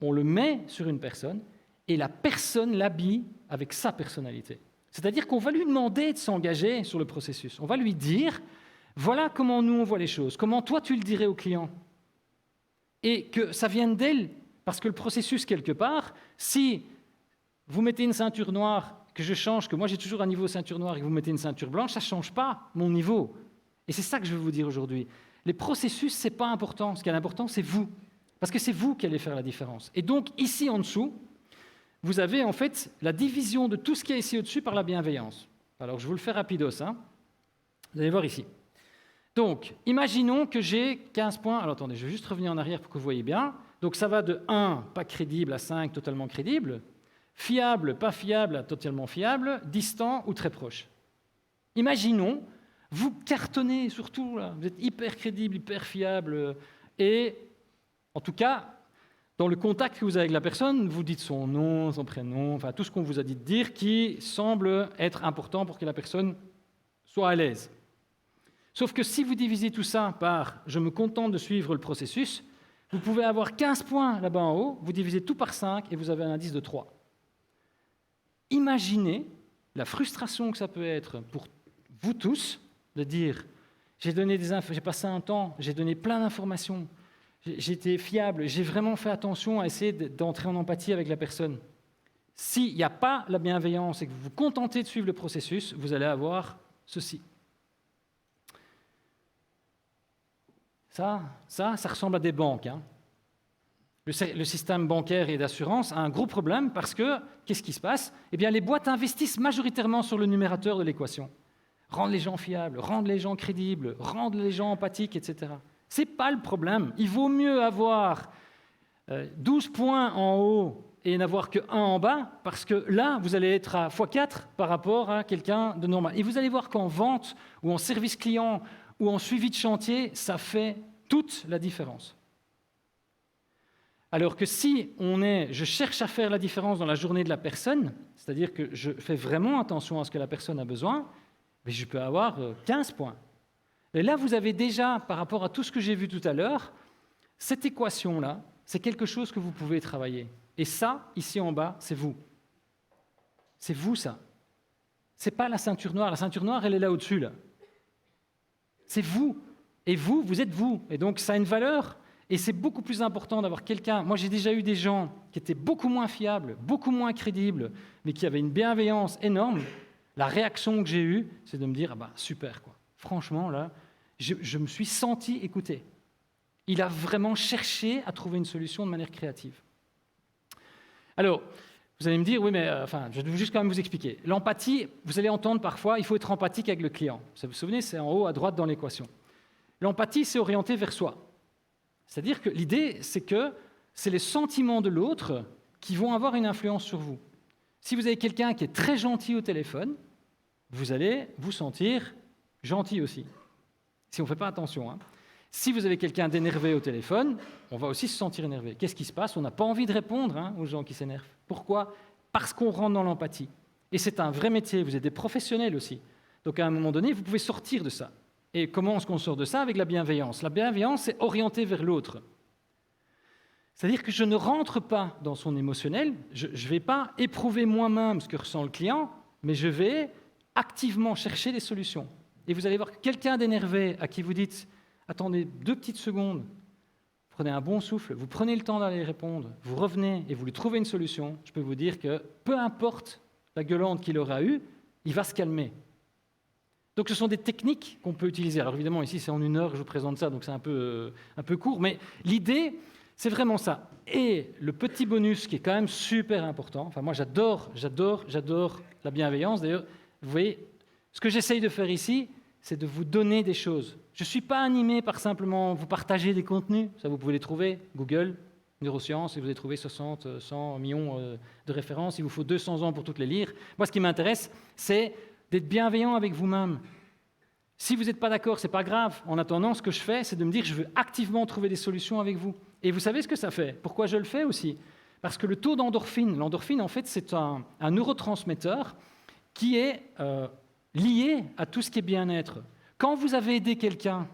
on le met sur une personne, et la personne l'habille avec sa personnalité. C'est-à-dire qu'on va lui demander de s'engager sur le processus. On va lui dire, voilà comment nous on voit les choses, comment toi tu le dirais au client. Et que ça vienne d'elle, parce que le processus quelque part, si vous mettez une ceinture noire, que je change, que moi j'ai toujours un niveau ceinture noire et que vous mettez une ceinture blanche, ça ne change pas mon niveau. Et c'est ça que je veux vous dire aujourd'hui. Les processus, ce n'est pas important. Ce qui est important, c'est vous. Parce que c'est vous qui allez faire la différence. Et donc, ici en dessous, vous avez en fait la division de tout ce qui est ici au-dessus par la bienveillance. Alors, je vous le fais rapidos. Vous allez voir ici. Donc, imaginons que j'ai 15 points. Alors, attendez, je vais juste revenir en arrière pour que vous voyez bien. Donc, ça va de 1, pas crédible, à 5, totalement crédible. Fiable, pas fiable, à totalement fiable. Distant ou très proche. Imaginons, vous cartonnez surtout, là. Vous êtes hyper crédible, hyper fiable. Et, en tout cas... Dans le contact que vous avez avec la personne, vous dites son nom, son prénom, enfin tout ce qu'on vous a dit de dire qui semble être important pour que la personne soit à l'aise. Sauf que si vous divisez tout ça par « je me contente de suivre le processus », vous pouvez avoir 15 points là-bas en haut, vous divisez tout par 5 et vous avez un indice de 3. Imaginez la frustration que ça peut être pour vous tous de dire J'ai passé un temps, j'ai donné plein d'informations, j'ai été fiable, j'ai vraiment fait attention à essayer d'entrer en empathie avec la personne. S'il n'y a pas la bienveillance et que vous vous contentez de suivre le processus, vous allez avoir ceci. Ça ressemble à des banques. Hein. Le système bancaire et d'assurance a un gros problème parce que, qu'est-ce qui se passe? Eh bien, les boîtes investissent majoritairement sur le numérateur de l'équation. Rendre les gens fiables, rendre les gens crédibles, rendre les gens empathiques, etc. Ce n'est pas le problème. Il vaut mieux avoir 12 points en haut et n'avoir que 1 en bas, parce que là, vous allez être à x4 par rapport à quelqu'un de normal. Et vous allez voir qu'en vente, ou en service client, ou en suivi de chantier, ça fait toute la différence. Alors que si je cherche à faire la différence dans la journée de la personne, c'est-à-dire que je fais vraiment attention à ce que la personne a besoin, mais je peux avoir 15 points. Et là, vous avez déjà, par rapport à tout ce que j'ai vu tout à l'heure, cette équation-là, c'est quelque chose que vous pouvez travailler. Et ça, ici en bas, c'est vous. C'est vous, ça. Ce n'est pas la ceinture noire. La ceinture noire, elle est là au-dessus, là. C'est vous. Et vous, vous êtes vous. Et donc, ça a une valeur. Et c'est beaucoup plus important d'avoir quelqu'un. Moi, j'ai déjà eu des gens qui étaient beaucoup moins fiables, beaucoup moins crédibles, mais qui avaient une bienveillance énorme. La réaction que j'ai eue, c'est de me dire, ah ben, super, quoi. Franchement, là, je me suis senti écouté. Il a vraiment cherché à trouver une solution de manière créative. Alors, vous allez me dire, oui, mais je vais juste quand même vous expliquer. L'empathie, vous allez entendre parfois, il faut être empathique avec le client. Vous vous souvenez, c'est en haut à droite dans l'équation. L'empathie, c'est orienté vers soi. C'est-à-dire que l'idée, c'est que c'est les sentiments de l'autre qui vont avoir une influence sur vous. Si vous avez quelqu'un qui est très gentil au téléphone, vous allez vous sentir gentil aussi, si on ne fait pas attention. Hein. Si vous avez quelqu'un d'énervé au téléphone, on va aussi se sentir énervé. Qu'est-ce qui se passe? On n'a pas envie de répondre aux gens qui s'énervent. Pourquoi? Parce qu'on rentre dans l'empathie. Et c'est un vrai métier, vous êtes des professionnels aussi. Donc à un moment donné, vous pouvez sortir de ça. Et comment est-ce qu'on sort de ça? Avec la bienveillance. La bienveillance, c'est orienté vers l'autre. C'est-à-dire que je ne rentre pas dans son émotionnel, je ne vais pas éprouver moi-même ce que ressent le client, mais je vais activement chercher des solutions. Et vous allez voir que quelqu'un d'énervé à qui vous dites « Attendez 2 petites secondes, prenez un bon souffle, vous prenez le temps d'aller répondre, vous revenez et vous lui trouvez une solution », je peux vous dire que peu importe la gueulante qu'il aura eue, il va se calmer. Donc ce sont des techniques qu'on peut utiliser. Alors évidemment, ici, c'est en 1 heure que je vous présente ça, donc c'est un peu court, mais l'idée, c'est vraiment ça. Et le petit bonus qui est quand même super important, enfin moi j'adore la bienveillance. D'ailleurs, vous voyez, ce que j'essaye de faire ici, c'est de vous donner des choses. Je ne suis pas animé par simplement vous partager des contenus, ça vous pouvez les trouver, Google, neurosciences, et vous allez trouver 60, 100 millions de références, il vous faut 200 ans pour toutes les lire. Moi, ce qui m'intéresse, c'est d'être bienveillant avec vous-même. Si vous n'êtes pas d'accord, ce n'est pas grave. En attendant, ce que je fais, c'est de me dire que je veux activement trouver des solutions avec vous. Et vous savez ce que ça fait? Pourquoi je le fais aussi? Parce que le taux d'endorphine, l'endorphine, en fait, c'est un neurotransmetteur qui est lié à tout ce qui est bien-être. Quand vous avez aidé quelqu'un,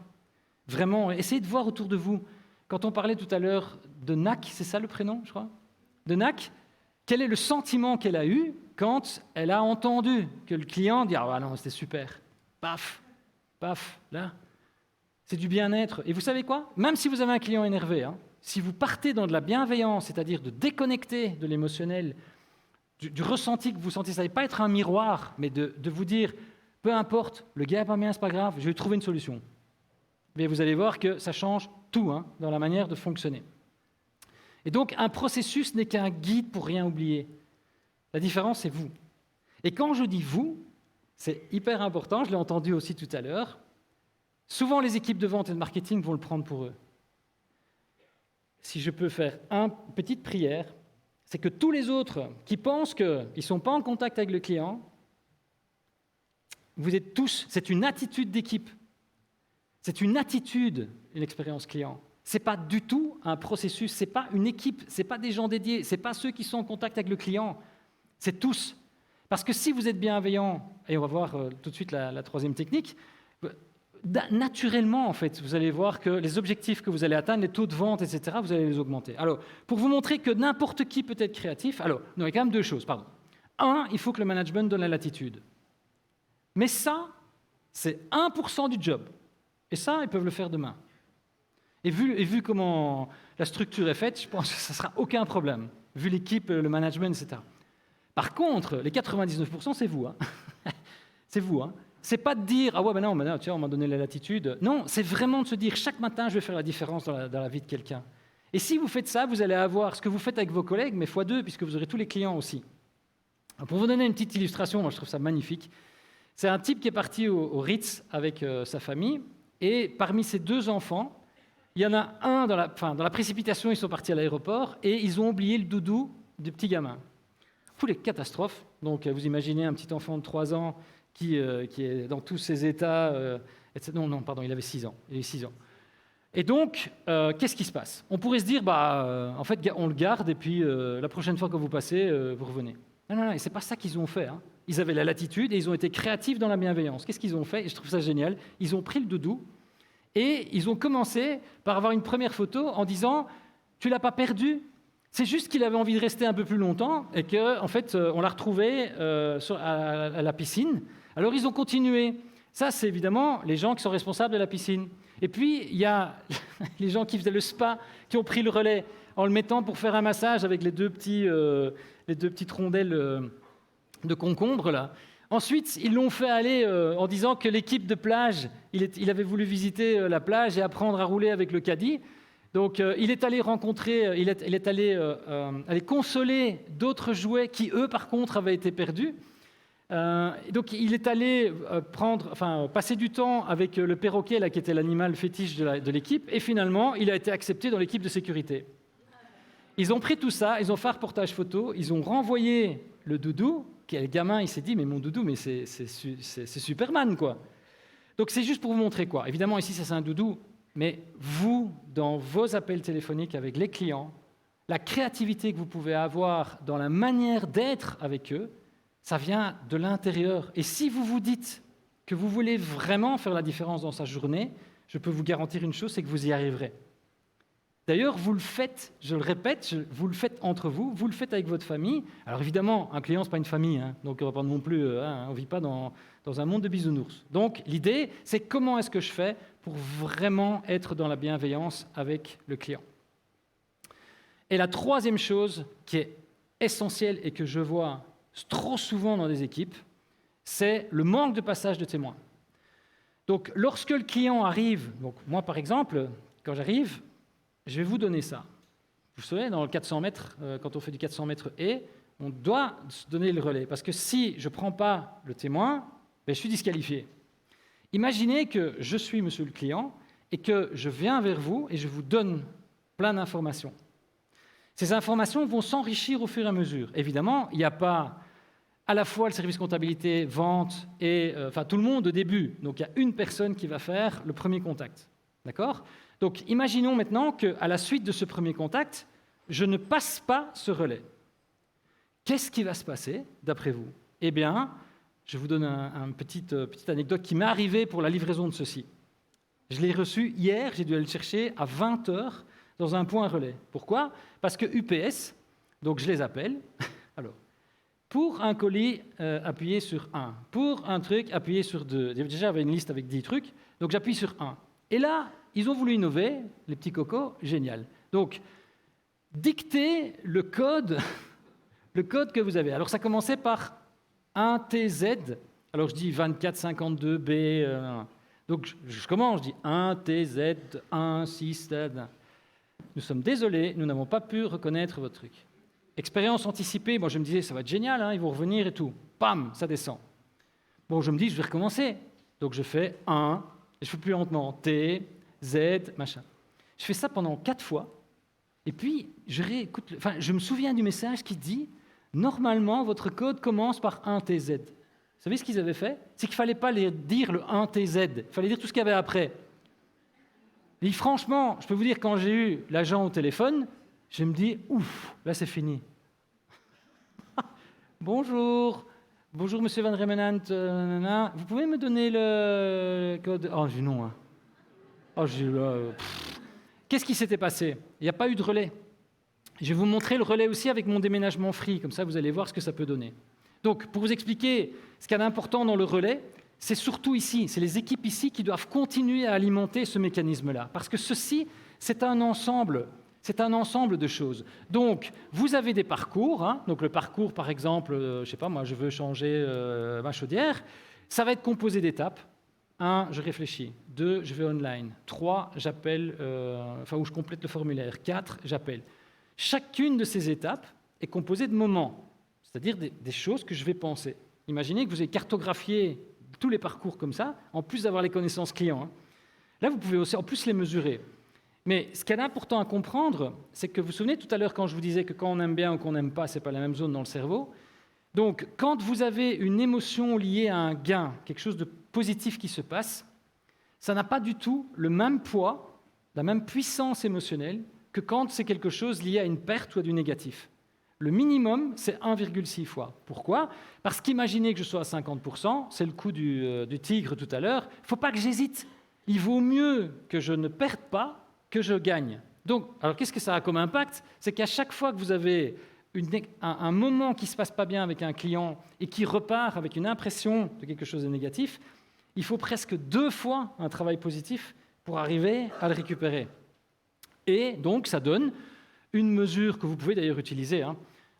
vraiment, essayez de voir autour de vous. Quand on parlait tout à l'heure de NAC, c'est ça le prénom, je crois? De NAC, quel est le sentiment qu'elle a eu quand elle a entendu que le client dit « Ah non, c'était super ». Paf, paf, là. C'est du bien-être. Et vous savez quoi? Même si vous avez un client énervé, si vous partez dans de la bienveillance, c'est-à-dire de déconnecter de l'émotionnel, du ressenti que vous sentez, ça ne va pas être un miroir, mais de vous dire « Peu importe, le gars n'est pas bien, ce n'est pas grave, je vais trouver une solution ». Mais vous allez voir que ça change tout dans la manière de fonctionner. Et donc, un processus n'est qu'un guide pour rien oublier. La différence, c'est vous. Et quand je dis vous, c'est hyper important, je l'ai entendu aussi tout à l'heure, souvent les équipes de vente et de marketing vont le prendre pour eux. Si je peux faire une petite prière, c'est que tous les autres qui pensent qu'ils ne sont pas en contact avec le client, vous êtes tous, c'est une attitude d'équipe. C'est une attitude, une expérience client. Ce n'est pas du tout un processus, ce n'est pas une équipe, ce n'est pas des gens dédiés, ce n'est pas ceux qui sont en contact avec le client, c'est tous. Parce que si vous êtes bienveillant, et on va voir tout de suite la troisième technique, naturellement, en fait, vous allez voir que les objectifs que vous allez atteindre, les taux de vente, etc., vous allez les augmenter. Alors, pour vous montrer que n'importe qui peut être créatif, alors, non, il y a quand même 2 choses, pardon. 1, il faut que le management donne la latitude. Mais ça, c'est 1% du job. Et ça, ils peuvent le faire demain. Et vu comment la structure est faite, je pense que ça ne sera aucun problème, vu l'équipe, le management, etc. Par contre, les 99%, c'est vous. Hein. C'est vous. Hein. C'est pas de dire « Ah ouais, ben non, tiens, on m'a donné la latitude ». Non, c'est vraiment de se dire « Chaque matin, je vais faire la différence dans la vie de quelqu'un ». Et si vous faites ça, vous allez avoir ce que vous faites avec vos collègues, mais x2, puisque vous aurez tous les clients aussi. Alors, pour vous donner une petite illustration, moi je trouve ça magnifique, c'est un type qui est parti au Ritz avec sa famille, et parmi ses 2 enfants, il y en a un, dans la précipitation, ils sont partis à l'aéroport, et ils ont oublié le doudou du petit gamin. Les catastrophes. Donc, vous imaginez un petit enfant de 3 ans qui est dans tous ses états. Etc. Non, pardon, il avait 6 ans. Il avait 6 ans. Et donc, qu'est-ce qui se passe? On pourrait se dire, en fait, on le garde et puis la prochaine fois que vous passez, vous revenez. Non, et c'est pas ça qu'ils ont fait. Hein. Ils avaient la latitude et ils ont été créatifs dans la bienveillance. Qu'est-ce qu'ils ont fait? Et je trouve ça génial. Ils ont pris le doudou et ils ont commencé par avoir une première photo en disant, tu l'as pas perdu? C'est juste qu'il avait envie de rester un peu plus longtemps et qu'en fait, on l'a retrouvé à la piscine. Alors, ils ont continué. Ça, c'est évidemment les gens qui sont responsables de la piscine. Et puis, il y a les gens qui faisaient le spa, qui ont pris le relais en le mettant pour faire un massage avec les deux petites rondelles de concombre, là. Ensuite, ils l'ont fait aller en disant que l'équipe de plage, il avait voulu visiter la plage et apprendre à rouler avec le caddie. Donc, il est allé rencontrer, il est allé aller consoler d'autres jouets qui, eux, par contre, avaient été perdus. Donc, il est allé passer du temps avec le perroquet, là, qui était l'animal fétiche de l'équipe, et finalement, il a été accepté dans l'équipe de sécurité. Ils ont pris tout ça, ils ont fait un reportage photo, ils ont renvoyé le doudou. Le gamin, il s'est dit, mais mon doudou, mais c'est Superman, quoi. Donc, c'est juste pour vous montrer quoi. Évidemment, ici, ça, c'est un doudou. Mais vous, dans vos appels téléphoniques avec les clients, la créativité que vous pouvez avoir dans la manière d'être avec eux, ça vient de l'intérieur. Et si vous vous dites que vous voulez vraiment faire la différence dans sa journée, je peux vous garantir une chose, c'est que vous y arriverez. D'ailleurs, vous le faites, je le répète, vous le faites entre vous, vous le faites avec votre famille. Alors évidemment, un client, ce n'est pas une famille, hein, donc on ne va pas non plus, on ne vit pas dans un monde de bisounours. Donc l'idée, c'est comment est-ce que je fais pour vraiment être dans la bienveillance avec le client. Et la troisième chose qui est essentielle et que je vois trop souvent dans des équipes, c'est le manque de passage de témoins. Donc lorsque le client arrive, donc moi par exemple, quand j'arrive, je vais vous donner ça. Vous savez, dans le 400 mètres, quand on fait du 400 mètres et, on doit se donner le relais. Parce que si je ne prends pas le témoin, je suis disqualifié. Imaginez que je suis monsieur le client et que je viens vers vous et je vous donne plein d'informations. Ces informations vont s'enrichir au fur et à mesure. Évidemment, il n'y a pas à la fois le service comptabilité, vente et tout le monde au début. Donc il y a une personne qui va faire le premier contact. D'accord ? Donc, imaginons maintenant qu'à la suite de ce premier contact, je ne passe pas ce relais. Qu'est-ce qui va se passer, d'après vous? Eh bien, je vous donne une petite anecdote qui m'est arrivée pour la livraison de ceci. Je l'ai reçu hier, j'ai dû aller le chercher à 20h dans un point relais. Pourquoi? Parce que UPS, donc je les appelle. Alors, pour un colis, appuyez sur 1. Pour un truc, appuyez sur 2. Déjà, j'avais une liste avec 10 trucs, donc j'appuie sur 1. Et là, ils ont voulu innover, les petits cocos, génial. Donc, dictez le code que vous avez. Alors, ça commençait par 1TZ. Alors, je dis 2452B. Donc, je commence, je dis 1TZ, 16. Nous sommes désolés, nous n'avons pas pu reconnaître votre truc. Expérience anticipée, moi je me disais, ça va être génial, hein, ils vont revenir et tout. Pam, ça descend. Bon, je me dis, je vais recommencer. Donc, je fais 1, je fais plus lentement, T, Z, machin. Je fais ça pendant 4 fois, et puis je me souviens du message qui dit « Normalement, votre code commence par 1TZ ». Vous savez ce qu'ils avaient fait? C'est qu'il ne fallait pas dire le 1TZ, il fallait dire tout ce qu'il y avait après. Et franchement, je peux vous dire, quand j'ai eu l'agent au téléphone, je me dis « Ouf, là c'est fini ». Bonjour, monsieur Van Remenant, vous pouvez me donner le code? Oh, j'ai non, hein. Oh, qu'est-ce qui s'était passé? Il n'y a pas eu de relais. Je vais vous montrer le relais aussi avec mon déménagement free, comme ça vous allez voir ce que ça peut donner. Donc, pour vous expliquer ce qu'il y a d'important dans le relais, c'est surtout ici, c'est les équipes ici qui doivent continuer à alimenter ce mécanisme-là. Parce que ceci, c'est un ensemble de choses. Donc, vous avez des parcours. Donc, le parcours, par exemple, je ne sais pas, moi, je veux changer ma chaudière. Ça va être composé d'étapes. 1, je réfléchis. 2, je vais online. 3, j'appelle, où je complète le formulaire. 4, j'appelle. Chacune de ces étapes est composée de moments, c'est-à-dire des choses que je vais penser. Imaginez que vous avez cartographié tous les parcours comme ça, en plus d'avoir les connaissances clients. Là, vous pouvez aussi en plus les mesurer. Mais ce qu'il y a d'important à comprendre, c'est que vous vous souvenez tout à l'heure quand je vous disais que quand on aime bien ou qu'on n'aime pas, ce n'est pas la même zone dans le cerveau. Donc, quand vous avez une émotion liée à un gain, quelque chose de positif qui se passe, ça n'a pas du tout le même poids, la même puissance émotionnelle que quand c'est quelque chose lié à une perte ou à du négatif. Le minimum, c'est 1,6 fois. Pourquoi? Parce qu'imaginez que je sois à 50%, c'est le coup du tigre tout à l'heure, il ne faut pas que j'hésite. Il vaut mieux que je ne perde pas que je gagne. Donc, alors qu'est-ce que ça a comme impact? C'est qu'à chaque fois que vous avez un moment qui ne se passe pas bien avec un client et qui repart avec une impression de quelque chose de négatif, il faut presque 2 fois un travail positif pour arriver à le récupérer. Et donc, ça donne une mesure que vous pouvez d'ailleurs utiliser,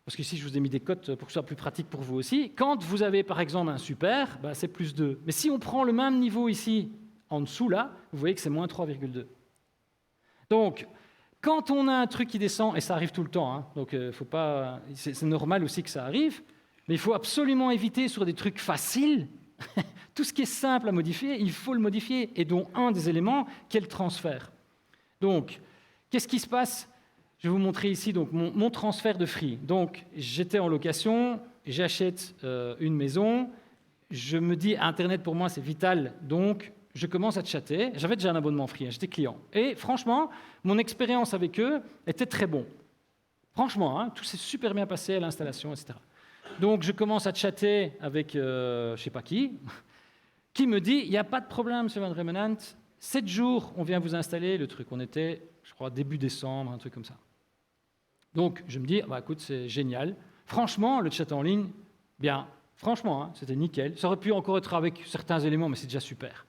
parce qu'ici, je vous ai mis des cotes pour que ce soit plus pratique pour vous aussi. Quand vous avez, par exemple, un super, c'est plus 2. Mais si on prend le même niveau ici, en dessous, là, vous voyez que c'est moins 3,2. Donc, quand on a un truc qui descend, et ça arrive tout le temps, donc faut pas, c'est normal aussi que ça arrive, mais il faut absolument éviter sur des trucs faciles, tout ce qui est simple à modifier, il faut le modifier, et dont un des éléments qui est le transfert. Donc, qu'est-ce qui se passe? Je vais vous montrer ici donc, mon transfert de free. Donc, j'étais en location, j'achète une maison, je me dis, Internet pour moi c'est vital, donc je commence à chatter. J'avais déjà un abonnement free, j'étais client. Et franchement, mon expérience avec eux était très bon. Franchement, tout s'est super bien passé à l'installation, etc. Donc, je commence à chatter avec je ne sais pas qui me dit, il n'y a pas de problème, M. Van Remenant, 7 jours, on vient vous installer le truc. On était, je crois, début décembre, un truc comme ça. Donc, je me dis, écoute, c'est génial. Franchement, le chat en ligne, bien, franchement, c'était nickel. Ça aurait pu encore être avec certains éléments, mais c'est déjà super.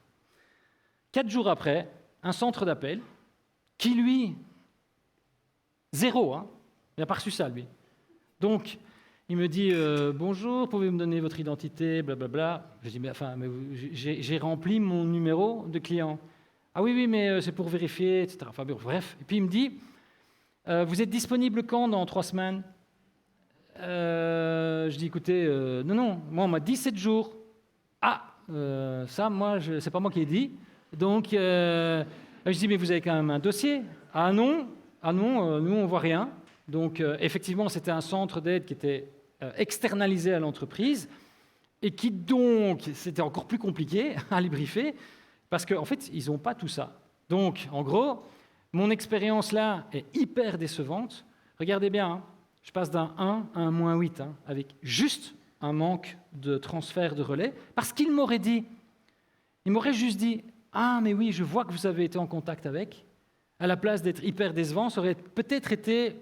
4 jours après, un centre d'appel qui, lui, 0, il n'a pas reçu ça, lui. Donc, il me dit bonjour, pouvez-vous me donner votre identité, blablabla. Je dis mais j'ai rempli mon numéro de client. Ah oui, mais c'est pour vérifier, etc. Enfin bref. Et puis il me dit vous êtes disponible quand dans 3 semaines? Je dis écoutez, non, moi on m'a dit 7 jours. Ah, ça, moi, c'est pas moi qui ai dit. Donc je dis mais vous avez quand même un dossier? Ah non, nous on voit rien. Donc effectivement, c'était un centre d'aide qui était externalisé à l'entreprise et qui donc, c'était encore plus compliqué à les briefer parce qu'en fait, ils n'ont pas tout ça. Donc, en gros, mon expérience là est hyper décevante. Regardez bien, je passe d'un 1 à un moins 8 avec juste un manque de transfert de relais parce qu'il m'aurait juste dit « Ah, mais oui, je vois que vous avez été en contact avec ». À la place d'être hyper décevant, ça aurait peut-être été...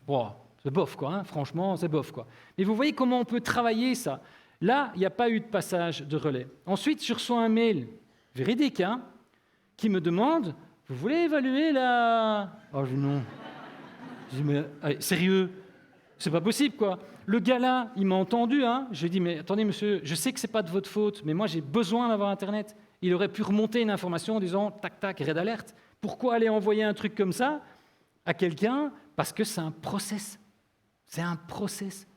Bon, c'est bof, quoi. Franchement, c'est bof, quoi. Mais vous voyez comment on peut travailler ça. Là, il n'y a pas eu de passage de relais. Ensuite, je reçois un mail véridique qui me demande « Vous voulez évaluer la... » Oh, non. Je dis « Mais allez, sérieux, c'est pas possible, quoi. » Le gars là, il m'a entendu. Je lui ai dit « Mais attendez, monsieur, je sais que c'est pas de votre faute, mais moi, j'ai besoin d'avoir Internet. » Il aurait pu remonter une information en disant « Tac, tac, red alert. » Pourquoi aller envoyer un truc comme ça à quelqu'un? Parce que c'est un process. C'est un process.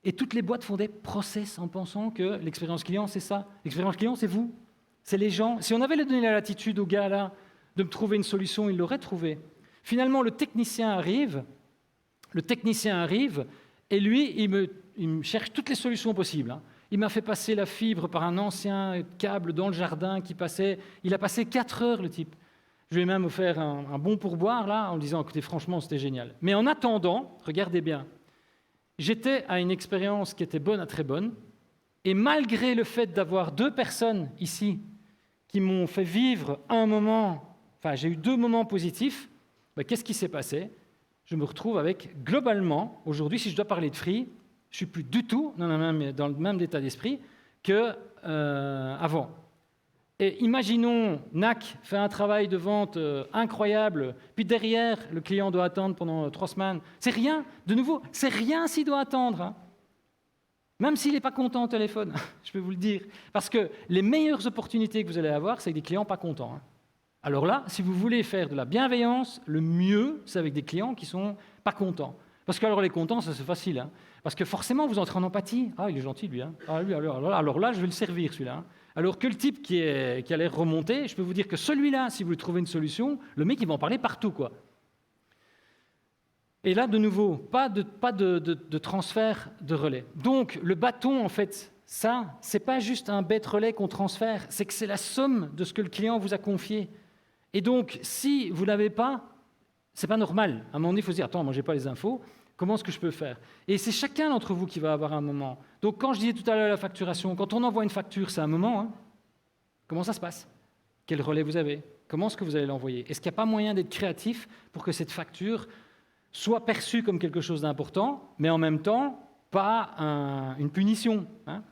Et toutes les boîtes font des process en pensant que l'expérience client, c'est ça. L'expérience client, c'est vous. C'est les gens. Si on avait donné la latitude au gars là de me trouver une solution, il l'aurait trouvée. Finalement, le technicien arrive et lui, il me cherche toutes les solutions possibles. Il m'a fait passer la fibre par un ancien câble dans le jardin qui passait. Il a passé 4 heures, le type. Je lui ai même offert un bon pourboire, là, en disant, écoutez, franchement, c'était génial. Mais en attendant, regardez bien, j'étais à une expérience qui était bonne à très bonne, et malgré le fait d'avoir 2 personnes ici qui m'ont fait vivre un moment, enfin, j'ai eu 2 moments positifs, qu'est-ce qui s'est passé? Je me retrouve avec, globalement, aujourd'hui, si je dois parler de free, je ne suis plus du tout dans le même état d'esprit que avant. Et imaginons, NAC fait un travail de vente incroyable, puis derrière, le client doit attendre pendant 3 semaines. C'est rien, de nouveau, c'est rien s'il doit attendre. Hein. Même s'il n'est pas content au téléphone, je peux vous le dire. Parce que les meilleures opportunités que vous allez avoir, c'est avec des clients pas contents. Hein. Alors là, si vous voulez faire de la bienveillance, le mieux, c'est avec des clients qui sont pas contents. Parce que alors les contents, ça c'est facile. Hein. Parce que forcément, vous entrez en empathie. Ah, il est gentil, lui. Hein. Ah, lui alors là, je vais le servir, celui-là. Hein. Alors que le type qui a l'air remonté, je peux vous dire que celui-là, si vous lui trouvez une solution, le mec, il va en parler partout, quoi. Et là, de nouveau, pas de transfert de relais. Donc, le bâton, en fait, ça, c'est pas juste un bête relais qu'on transfère, c'est que c'est la somme de ce que le client vous a confié. Et donc, si vous l'avez pas, c'est pas normal. À un moment donné, il faut se dire, attends, moi, j'ai pas les infos. Comment est-ce que je peux faire? Et c'est chacun d'entre vous qui va avoir un moment. Donc, quand je disais tout à l'heure la facturation, quand on envoie une facture, c'est un moment. Hein. Comment ça se passe? Quel relais vous avez? Comment est-ce que vous allez l'envoyer? Est-ce qu'il n'y a pas moyen d'être créatif pour que cette facture soit perçue comme quelque chose d'important, mais en même temps, pas une punition. Hein?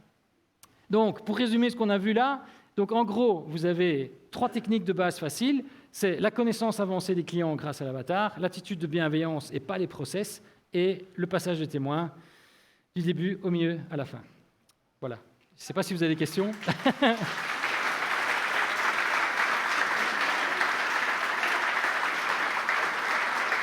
Donc, pour résumer ce qu'on a vu là, donc en gros, vous avez 3 techniques de base faciles. C'est la connaissance avancée des clients grâce à l'avatar, l'attitude de bienveillance et pas les process, et le passage de témoins du début au milieu à la fin. Voilà. Je ne sais pas si vous avez des questions.